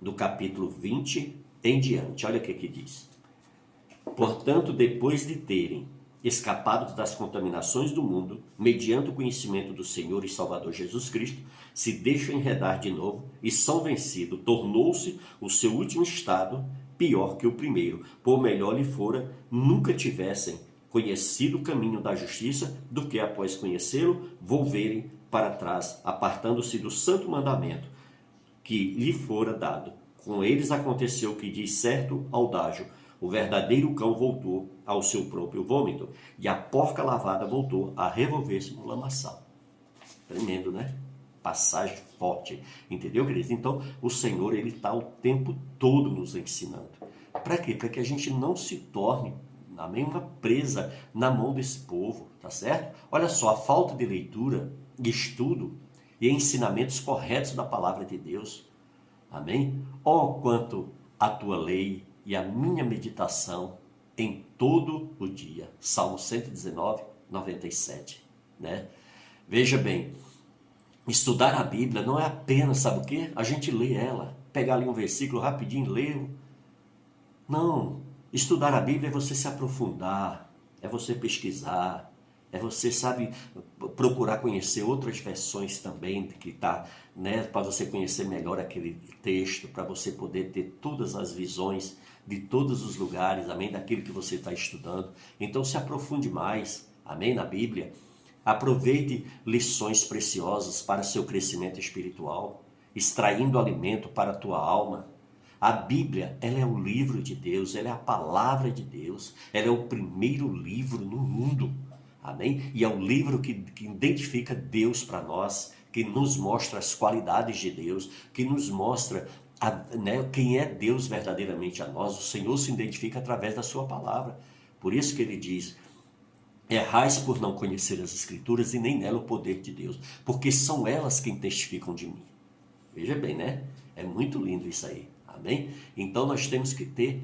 do capítulo 20 em diante. Olha o que diz. Portanto, depois de terem escapado das contaminações do mundo, mediante o conhecimento do Senhor e Salvador Jesus Cristo, se deixam enredar de novo e são vencidos, tornou-se o seu último estado pior que o primeiro, por melhor lhe fora, nunca tivessem conhecido o caminho da justiça, do que após conhecê-lo, volverem para trás, apartando-se do santo mandamento que lhe fora dado. Com eles aconteceu que diz certo audágio, o verdadeiro cão voltou ao seu próprio vômito, e a porca lavada voltou a revolver-se no lamaçal. Tremendo, né? Passagem forte, entendeu, queridos? Então, o Senhor, ele está o tempo todo nos ensinando. Para quê? Para que a gente não se torne, amém, uma presa na mão desse povo, tá certo? Olha só, a falta de leitura, de estudo e ensinamentos corretos da palavra de Deus, amém? Ó, quanto a tua lei e a minha meditação em todo o dia. Salmo 119, 97, né? Veja bem, estudar a Bíblia não é apenas, sabe o quê? A gente lê ela, pegar ali um versículo rapidinho, ler. Não, estudar a Bíblia é você se aprofundar, é você pesquisar, é você, sabe, procurar conhecer outras versões também, que tá, né, para você conhecer melhor aquele texto, para você poder ter todas as visões de todos os lugares, amém, daquilo que você está estudando. Então se aprofunde mais, amém, na Bíblia. Aproveite lições preciosas para seu crescimento espiritual, extraindo alimento para a tua alma. A Bíblia, ela é o livro de Deus, ela é a palavra de Deus, ela é o primeiro livro no mundo, amém? E é o livro que identifica Deus para nós, que nos mostra as qualidades de Deus, que nos mostra quem é Deus verdadeiramente a nós. O Senhor se identifica através da sua palavra. Por isso que ele diz, errais por não conhecer as Escrituras e nem nela o poder de Deus, porque são elas quem testificam de mim. Veja bem, né? É muito lindo isso aí. Amém? Então nós temos que ter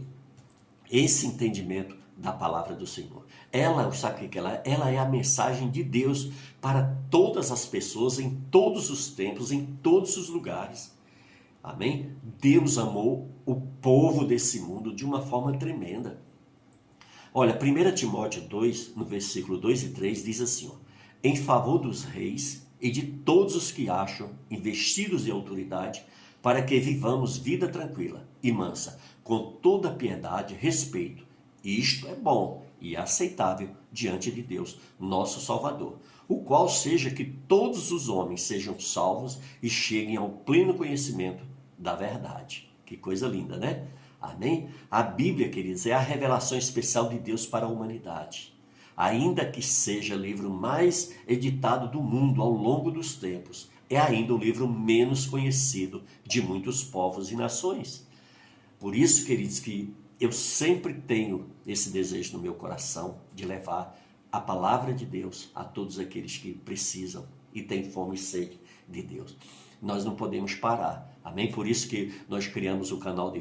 esse entendimento da palavra do Senhor. Ela, sabe o que ela é? Ela é a mensagem de Deus para todas as pessoas, em todos os tempos, em todos os lugares. Amém? Deus amou o povo desse mundo de uma forma tremenda. Olha, 1 Timóteo 2, no versículo 2 e 3, diz assim, ó, em favor dos reis e de todos os que acham investidos em autoridade, para que vivamos vida tranquila e mansa, com toda piedade, respeito Isto é bom e aceitável diante de Deus, nosso Salvador, o qual seja que todos os homens sejam salvos e cheguem ao pleno conhecimento da verdade. Que coisa linda, né? Amém? A Bíblia, queridos, é a revelação especial de Deus para a humanidade. Ainda que seja o livro mais editado do mundo ao longo dos tempos, é ainda o livro menos conhecido de muitos povos e nações. Por isso, queridos, que eu sempre tenho esse desejo no meu coração de levar a palavra de Deus a todos aqueles que precisam e têm fome e sede de Deus. Nós não podemos parar, amém? Por isso que nós criamos o canal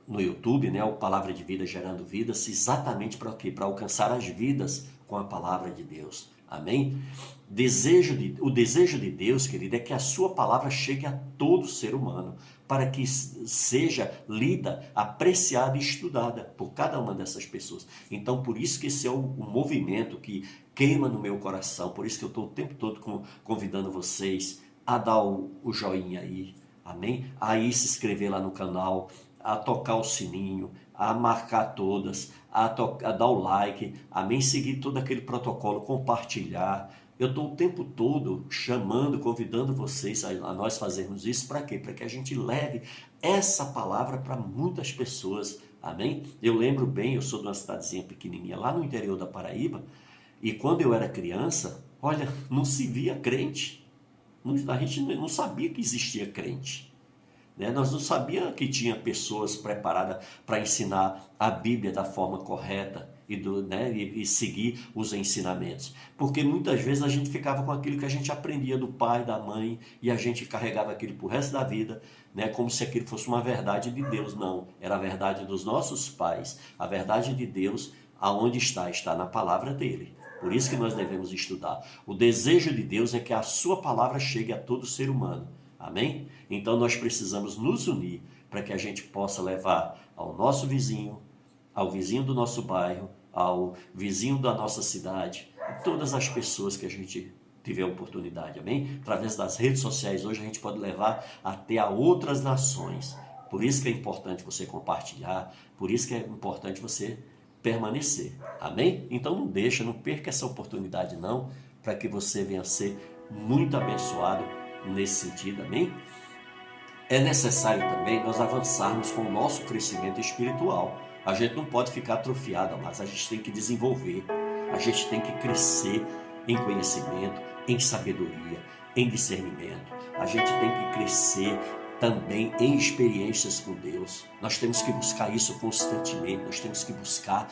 no YouTube, né? O Palavra de Vida Gerando Vidas, exatamente para quê? Para alcançar as vidas com a palavra de Deus, amém? O desejo de Deus, querido, é que a sua palavra chegue a todo ser humano, para que seja lida, apreciada e estudada por cada uma dessas pessoas. Então, por isso que esse é o movimento que queima no meu coração, por isso que eu estou o tempo todo convidando vocês a dar o joinha aí, amém? Aí se inscrever lá no canal, a tocar o sininho, a marcar todas, a dar o like, amém? Seguir todo aquele protocolo, compartilhar. Eu estou o tempo todo chamando, convidando vocês a nós fazermos isso. Para quê? Para que a gente leve essa palavra para muitas pessoas, amém? Eu lembro bem, eu sou de uma cidadezinha pequenininha lá no interior da Paraíba, e quando eu era criança, olha, não se via crente. A gente não sabia que existia crente. Nós não sabíamos que tinha pessoas preparadas para ensinar a Bíblia da forma correta e seguir os ensinamentos. Porque muitas vezes a gente ficava com aquilo que a gente aprendia do pai, da mãe, e a gente carregava aquilo para o resto da vida, como se aquilo fosse uma verdade de Deus. Não, era a verdade dos nossos pais. A verdade de Deus, aonde está? Está na palavra dele. Por isso que nós devemos estudar. O desejo de Deus é que a sua palavra chegue a todo ser humano. Amém? Então nós precisamos nos unir para que a gente possa levar ao nosso vizinho, ao vizinho do nosso bairro, ao vizinho da nossa cidade, todas as pessoas que a gente tiver oportunidade, amém? Através das redes sociais hoje a gente pode levar até a outras nações. Por isso que é importante você compartilhar, por isso que é importante você permanecer, amém? Então não perca essa oportunidade não, para que você venha a ser muito abençoado nesse sentido, amém? É necessário também nós avançarmos com o nosso crescimento espiritual. A gente não pode ficar atrofiado, mas a gente tem que desenvolver, a gente tem que crescer em conhecimento, em sabedoria, em discernimento. A gente tem que crescer também em experiências com Deus. Nós temos que buscar isso constantemente, nós temos que buscar,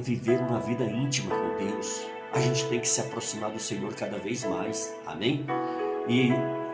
viver uma vida íntima com Deus. A gente tem que se aproximar do Senhor cada vez mais, amém? E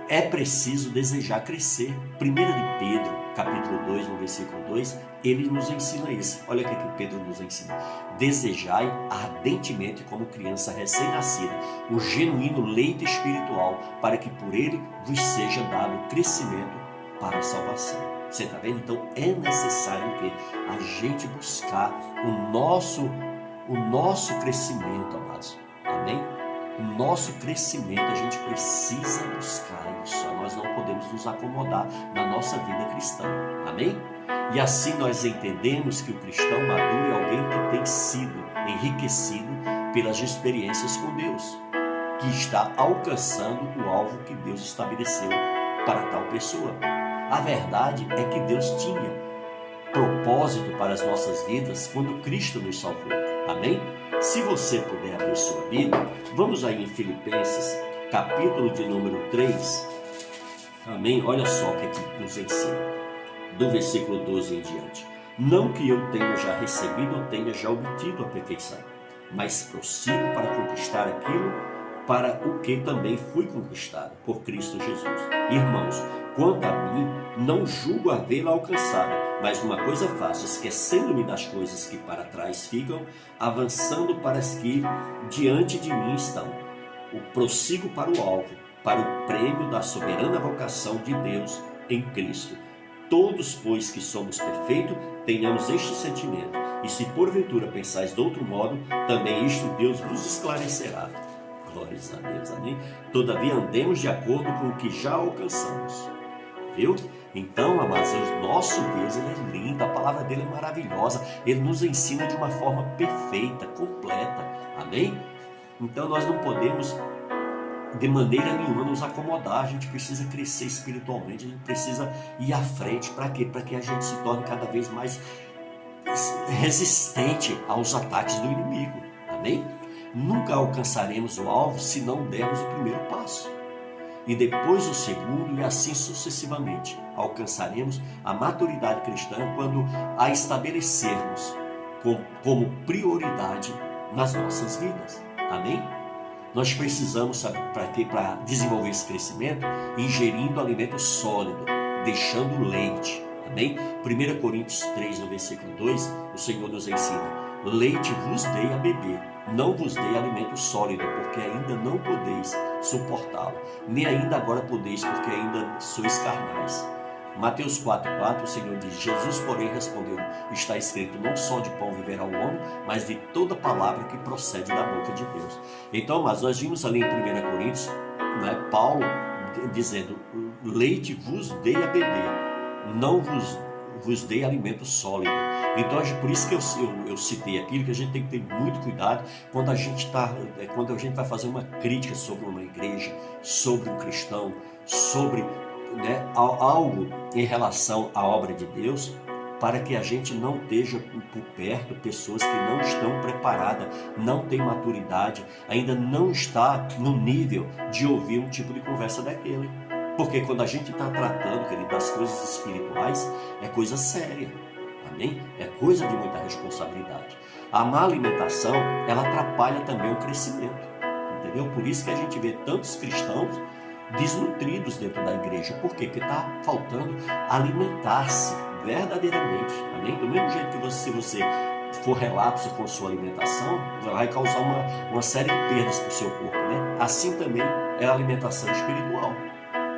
é preciso desejar crescer. 1 de Pedro, capítulo 2, no versículo 2, ele nos ensina isso. Olha o que Pedro nos ensina. Desejai ardentemente, como criança recém-nascida, o genuíno leite espiritual, para que por ele vos seja dado crescimento para a salvação. Você está vendo? Então é necessário que a gente buscar o nosso crescimento, amados. Amém? O nosso crescimento, a gente precisa buscar isso. Nós não podemos nos acomodar na nossa vida cristã. Amém? E assim nós entendemos que o cristão maduro é alguém que tem sido enriquecido pelas experiências com Deus, que está alcançando o alvo que Deus estabeleceu para tal pessoa. A verdade é que Deus tinha propósito para as nossas vidas quando Cristo nos salvou. Amém? Se você puder abrir sua Bíblia, vamos aí em Filipenses, capítulo de número 3. Amém? Olha só o que nos ensina, do versículo 12 em diante. Não que eu tenha já recebido ou tenha já obtido a perfeição, mas prossigo para conquistar aquilo para o que também fui conquistado por Cristo Jesus. Irmãos, quanto a mim, não julgo havê-la alcançado, mas uma coisa faço, esquecendo-me das coisas que para trás ficam, avançando para as que diante de mim estão. Prossigo para o alvo, para o prêmio da soberana vocação de Deus em Cristo. Todos, pois, que somos perfeitos, tenhamos este sentimento, e se porventura pensais de outro modo, também isto Deus vos esclarecerá. Glórias a Deus, amém? Todavia andemos de acordo com o que já alcançamos. viu? Então, amados, o nosso Deus, ele é lindo, a palavra dele é maravilhosa, ele nos ensina de uma forma perfeita, completa, amém? Então nós não podemos de maneira nenhuma nos acomodar, a gente precisa crescer espiritualmente, a gente precisa ir à frente, para quê? Para que a gente se torne cada vez mais resistente aos ataques do inimigo, amém? Nunca alcançaremos o alvo se não dermos o primeiro passo, e depois o segundo, e assim sucessivamente. Alcançaremos a maturidade cristã quando a estabelecermos como prioridade nas nossas vidas, amém? Nós precisamos, sabe, para desenvolver esse crescimento, ingerindo alimento sólido, deixando leite, amém? 1 Coríntios 3, no versículo 2, o Senhor nos ensina: leite vos dei a beber, não vos dei alimento sólido, porque ainda não podeis suportá-lo, nem ainda agora podeis, porque ainda sois carnais. Mateus 4,4, o Senhor diz: Jesus, porém, respondeu: está escrito, não só de pão viverá o homem, mas de toda palavra que procede da boca de Deus. Então, mas nós vimos ali em 1 Coríntios, né, Paulo dizendo: leite vos dei a beber, não vos dei alimento sólido. Então, por isso que eu citei aquilo, que a gente tem que ter muito cuidado quando a gente vai fazer uma crítica sobre uma igreja, sobre um cristão, sobre, né, algo em relação à obra de Deus, para que a gente não esteja por perto pessoas que não estão preparadas, não têm maturidade, ainda não está no nível de ouvir um tipo de conversa daquele. Porque quando a gente está tratando, querido, das coisas espirituais, é coisa séria, amém? É coisa de muita responsabilidade. A má alimentação, ela atrapalha também o crescimento, entendeu? Por isso que a gente vê tantos cristãos desnutridos dentro da igreja. Por quê? Porque está faltando alimentar-se verdadeiramente, amém? Do mesmo jeito que se você for relapso com sua alimentação, vai causar uma série de perdas para o seu corpo, né? Assim também é a alimentação espiritual,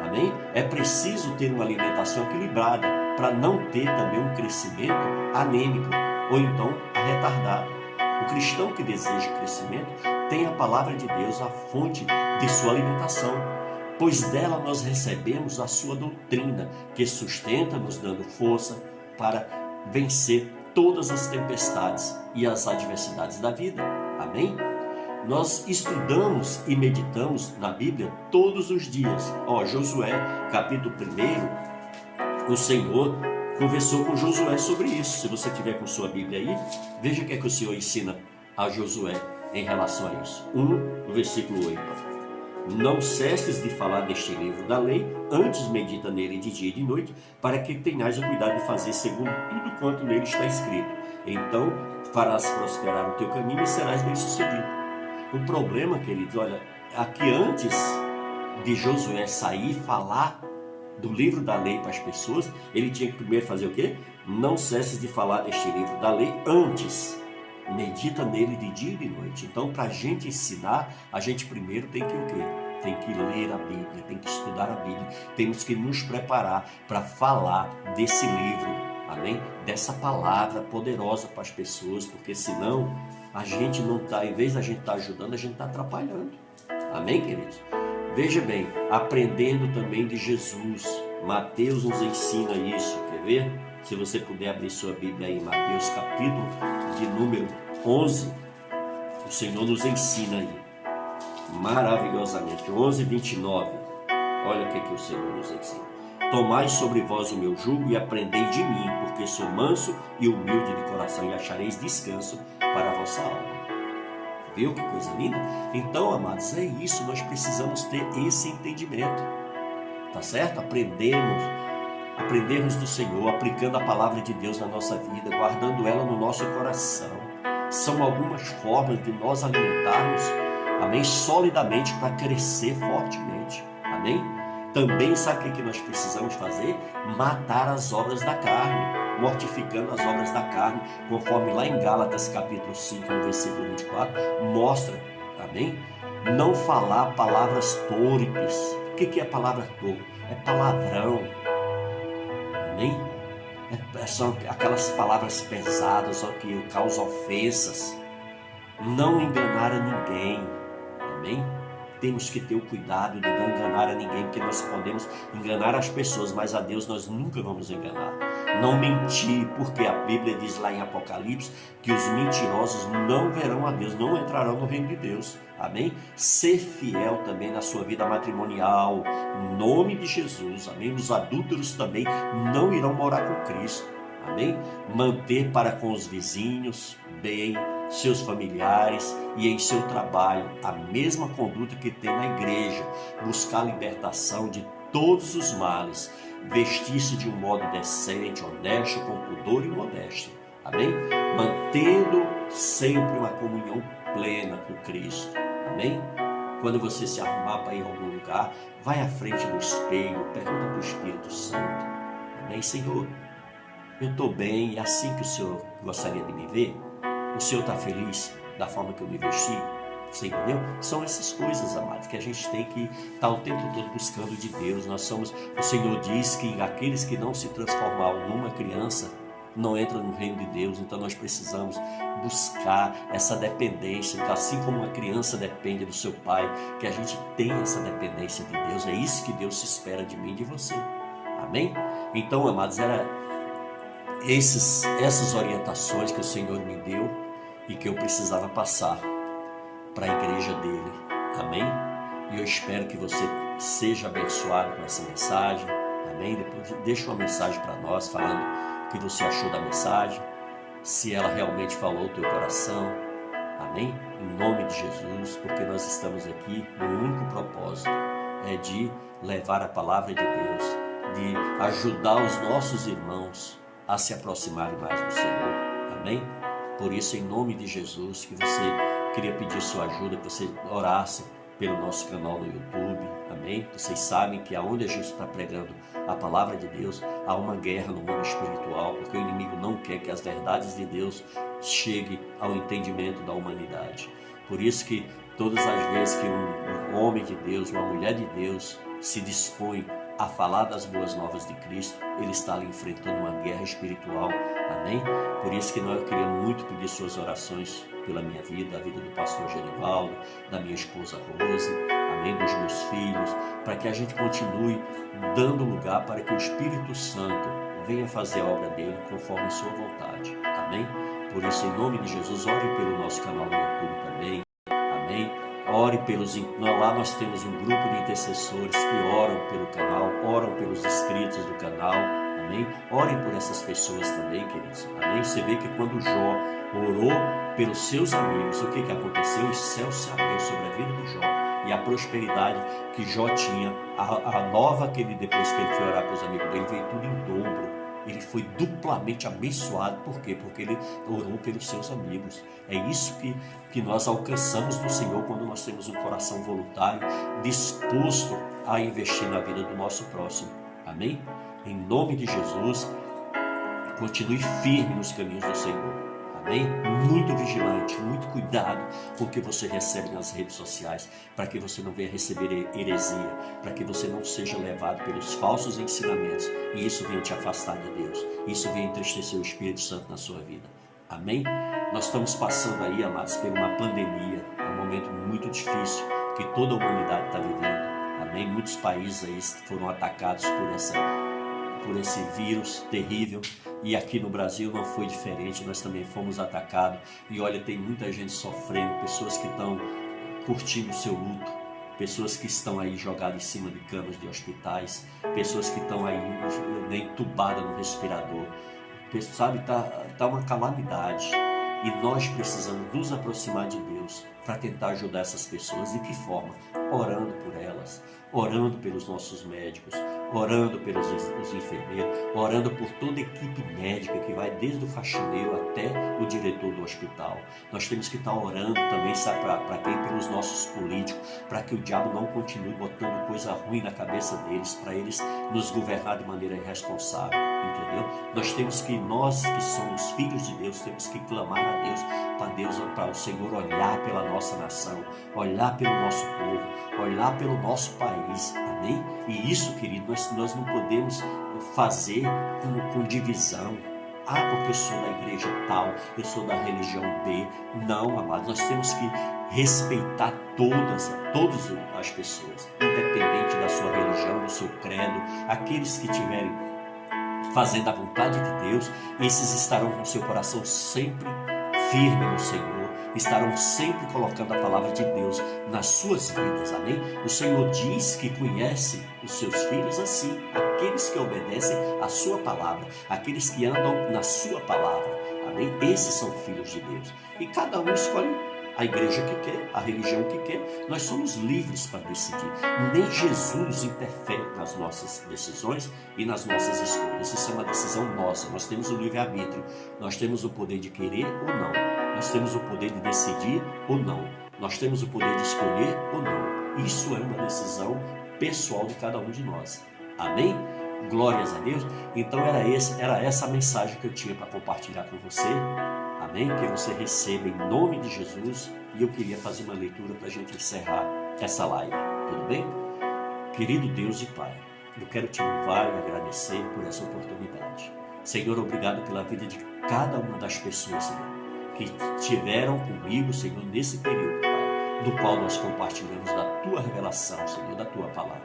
amém? É preciso ter uma alimentação equilibrada para não ter também um crescimento anêmico ou então retardado. O cristão que deseja crescimento tem a palavra de Deus, a fonte de sua alimentação, pois dela nós recebemos a sua doutrina, que sustenta, nos dando força para vencer todas as tempestades e as adversidades da vida, amém? Nós estudamos e meditamos na Bíblia todos os dias. Josué, capítulo 1, o Senhor conversou com Josué sobre isso. Se você tiver com sua Bíblia aí, veja o que é que o Senhor ensina a Josué em relação a isso. 1, no versículo 8. Não cesses de falar deste livro da lei, antes medita nele de dia e de noite, para que tenhas o cuidado de fazer segundo tudo quanto nele está escrito. Então farás prosperar o teu caminho e serás bem-sucedido. O problema, queridos, olha, aqui antes de Josué sair e falar do livro da lei para as pessoas, ele tinha que primeiro fazer o quê? Não cesses de falar deste livro da lei, antes medita nele de dia e de noite. Então, para a gente ensinar, a gente primeiro tem que o quê? Tem que ler a Bíblia, tem que estudar a Bíblia, temos que nos preparar para falar desse livro, amém? Dessa palavra poderosa para as pessoas, porque senão a gente não está, em vez da gente estar ajudando, a gente está atrapalhando, amém, queridos? Veja bem, aprendendo também de Jesus. Mateus nos ensina isso, quer ver? Se você puder abrir sua Bíblia aí, Mateus capítulo de número 11, o Senhor nos ensina aí, maravilhosamente, 11:29, olha o que o Senhor nos ensina: tomai sobre vós o meu jugo e aprendei de mim, porque sou manso e humilde de coração, e achareis descanso para a vossa alma. Viu que coisa linda? Então, amados, é isso, nós precisamos ter esse entendimento, tá certo? Aprendermos do Senhor, aplicando a palavra de Deus na nossa vida, guardando ela no nosso coração. São algumas formas de nós alimentarmos, amém, solidamente, para crescer fortemente, amém? Também sabe o que nós precisamos fazer? Matar as obras da carne, mortificando as obras da carne, conforme lá em Gálatas capítulo 5, no versículo 24, mostra, amém? Não falar palavras torpes. O que é palavra torpe? É palavrão, amém? São aquelas palavras pesadas que causam ofensas. Não enganar a ninguém, amém? temos que ter o cuidado de não enganar a ninguém, porque nós podemos enganar as pessoas, mas a Deus nós nunca vamos enganar. Não mentir, porque a Bíblia diz lá em Apocalipse que os mentirosos não verão a Deus, não entrarão no reino de Deus. Amém? Ser fiel também na sua vida matrimonial, em nome de Jesus. Amém? Os adúlteros também não irão morar com Cristo. Amém? Manter para com os vizinhos bem, seus familiares e em seu trabalho a mesma conduta que tem na igreja, buscar a libertação de todos os males, vestir-se de um modo decente, honesto, com pudor e modéstia. Amém? Mantendo sempre uma comunhão plena com Cristo. Amém? Quando você se arrumar para ir a algum lugar, vai à frente do espelho, pergunta para o Espírito Santo. Amém, Senhor? Eu estou bem, é assim que o Senhor gostaria de me ver? O Senhor está feliz da forma que eu me vesti? Você entendeu? São essas coisas, amados, que a gente tem que estar o tempo todo buscando de Deus. O Senhor diz que aqueles que não se transformaram numa criança não entram no reino de Deus. Então nós precisamos buscar essa dependência. Então, assim como uma criança depende do seu pai, que a gente tenha essa dependência de Deus. É isso que Deus se espera de mim e de você. Amém? Então, amados, era essas orientações que o Senhor me deu e que eu precisava passar para a igreja dele. Amém? E eu espero que você seja abençoado com essa mensagem. Amém? Depois deixa uma mensagem para nós falando o que você achou da mensagem, se ela realmente falou o teu coração. Amém? Em nome de Jesus, porque nós estamos aqui no único propósito, é de levar a palavra de Deus, de ajudar os nossos irmãos a se aproximarem mais do Senhor. Amém? Por isso, em nome de Jesus, que você queria pedir sua ajuda, que você orasse pelo nosso canal no YouTube. Amém? Vocês sabem que aonde a gente está pregando a palavra de Deus, há uma guerra no mundo espiritual, porque o inimigo não quer que as verdades de Deus cheguem ao entendimento da humanidade. Por isso que todas as vezes que um homem de Deus, uma mulher de Deus se dispõe a falar das boas novas de Cristo, ele está ali enfrentando uma guerra espiritual. Amém? Por isso que eu queria muito pedir suas orações pela minha vida, a vida do pastor Genivaldo, da minha esposa Rose, amém, dos meus filhos, para que a gente continue dando lugar para que o Espírito Santo venha fazer a obra dele conforme a sua vontade. Amém? Por isso, em nome de Jesus, ore pelo nosso canal no YouTube também. Amém? Ore pelos... Lá nós temos um grupo de intercessores que oram pelo canal, oram pelos inscritos do canal. Amém? Orem por essas pessoas também, queridos. Amém? Você vê que quando Jó orou pelos seus amigos, o que aconteceu? Os céus se abriu sobre a vida de Jó. E a prosperidade que Jó tinha, a nova que ele, depois que ele foi orar para os amigos dele, veio tudo em dobro. Ele foi duplamente abençoado. Por quê? Porque ele orou pelos seus amigos. É isso que nós alcançamos do Senhor quando nós temos um coração voluntário, disposto a investir na vida do nosso próximo. Amém? Em nome de Jesus, continue firme nos caminhos do Senhor. Amém? Muito vigilante, muito cuidado com o que você recebe nas redes sociais, para que você não venha receber heresia, para que você não seja levado pelos falsos ensinamentos e isso venha te afastar de Deus, isso venha entristecer o Espírito Santo na sua vida. Amém? Nós estamos passando aí, amados, por uma pandemia, um momento muito difícil que toda a humanidade está vivendo. Amém? Muitos países aí foram atacados por esse vírus terrível, e aqui no Brasil não foi diferente, nós também fomos atacados, e olha, tem muita gente sofrendo, pessoas que estão curtindo o seu luto, pessoas que estão aí jogadas em cima de camas de hospitais, pessoas que estão aí entubadas no respirador, sabe, tá uma calamidade, e nós precisamos nos aproximar de Deus para tentar ajudar essas pessoas. De que forma? Orando por elas, orando pelos nossos médicos, orando pelos os enfermeiros, orando por toda a equipe médica que vai desde o faxineiro até o diretor do hospital. Nós temos que estar orando também, sabe, para quem? Pelos nossos políticos, para que o diabo não continue botando coisa ruim na cabeça deles, para eles nos governar de maneira irresponsável, entendeu? Nós que somos filhos de Deus, temos que clamar a Deus, para o Senhor olhar pela nossa nação, olhar pelo nosso povo, olhar pelo nosso país. Amém? E isso, querido, nós não podemos fazer com divisão. porque eu sou da igreja tal, eu sou da religião B. Não, amados, nós temos que respeitar todas as pessoas, independente da sua religião, do seu credo. Aqueles que tiverem fazendo a vontade de Deus, esses estarão com seu coração sempre firme no Senhor, estarão sempre colocando a palavra de Deus nas suas vidas, amém? O Senhor diz que conhece os seus filhos assim, aqueles que obedecem a sua palavra, aqueles que andam na sua palavra, amém? Esses são filhos de Deus, e cada um escolhe a igreja que quer, a religião que quer. Nós somos livres para decidir. Nem Jesus interfere nas nossas decisões e nas nossas escolhas. Isso é uma decisão nossa. Nós temos o livre-arbítrio. Nós temos o poder de querer ou não. Nós temos o poder de decidir ou não. Nós temos o poder de escolher ou não. Isso é uma decisão pessoal de cada um de nós. Amém? Glórias a Deus. Então era essa a mensagem que eu tinha para compartilhar com você. Amém? Que você receba em nome de Jesus. E eu queria fazer uma leitura para a gente encerrar essa live. Tudo bem? Querido Deus e Pai, eu quero te louvar e agradecer por essa oportunidade. Senhor, obrigado pela vida de cada uma das pessoas, Senhor, que estiveram comigo, Senhor, nesse período, Pai, do qual nós compartilhamos da Tua revelação, Senhor, da Tua palavra.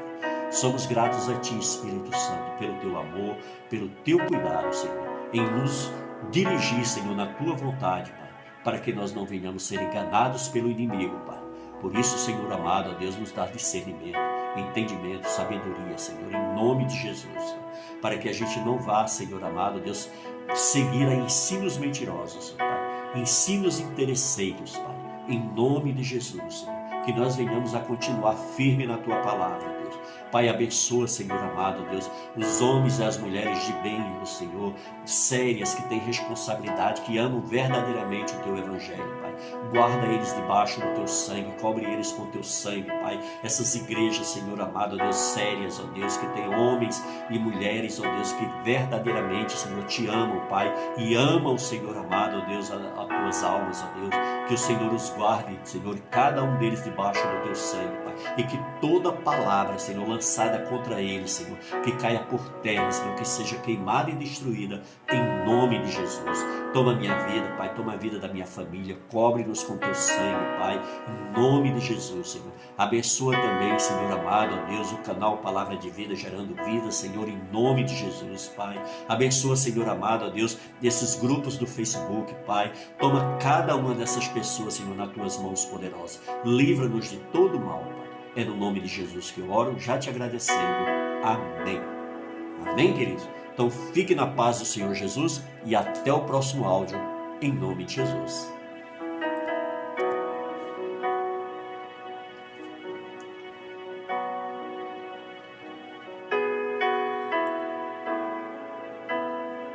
Somos gratos a Ti, Espírito Santo, pelo Teu amor, pelo Teu cuidado, Senhor, em nos dirigir, Senhor, na Tua vontade, Pai, para que nós não venhamos ser enganados pelo inimigo, Pai. Por isso, Senhor amado, Deus nos dá discernimento, entendimento, sabedoria, Senhor, em nome de Jesus, para que a gente não vá, Senhor amado, Deus, seguir a ensinos mentirosos, Pai, ensinos interesseiros, Pai, em nome de Jesus, Senhor, que nós venhamos a continuar firme na Tua palavra, Deus. Pai, abençoa, Senhor amado, Deus, os homens e as mulheres de bem, Senhor, sérias, que têm responsabilidade, que amam verdadeiramente o Teu Evangelho, Pai. Guarda eles debaixo do Teu sangue, cobre eles com Teu sangue, Pai. Essas igrejas, Senhor amado, Deus, sérias, ó Deus, que tem homens e mulheres, ó Deus, que verdadeiramente, Senhor, Te amam, Pai, e amam, Senhor amado, ó Deus, as Tuas almas, ó Deus, que o Senhor os guarde, Senhor, cada um deles debaixo do Teu sangue, Pai, e que toda palavra, Senhor, lançada contra eles, Senhor, que caia por terra, Senhor, que seja queimada e destruída, em nome de Jesus. Toma minha vida, Pai, toma a vida da minha família, cobre-nos com Teu sangue, Pai, em nome de Jesus, Senhor. Abençoa também, Senhor amado, ó Deus, o canal Palavra de Vida, gerando vida, Senhor, em nome de Jesus, Pai. Abençoa, Senhor amado, ó Deus, esses grupos do Facebook, Pai. Toma cada uma dessas pessoas, Senhor, nas Tuas mãos poderosas. Livra-nos de todo mal, Pai. É no nome de Jesus que eu oro, já te agradecendo. Amém. Amém, queridos? Então fique na paz do Senhor Jesus e até o próximo áudio, em nome de Jesus.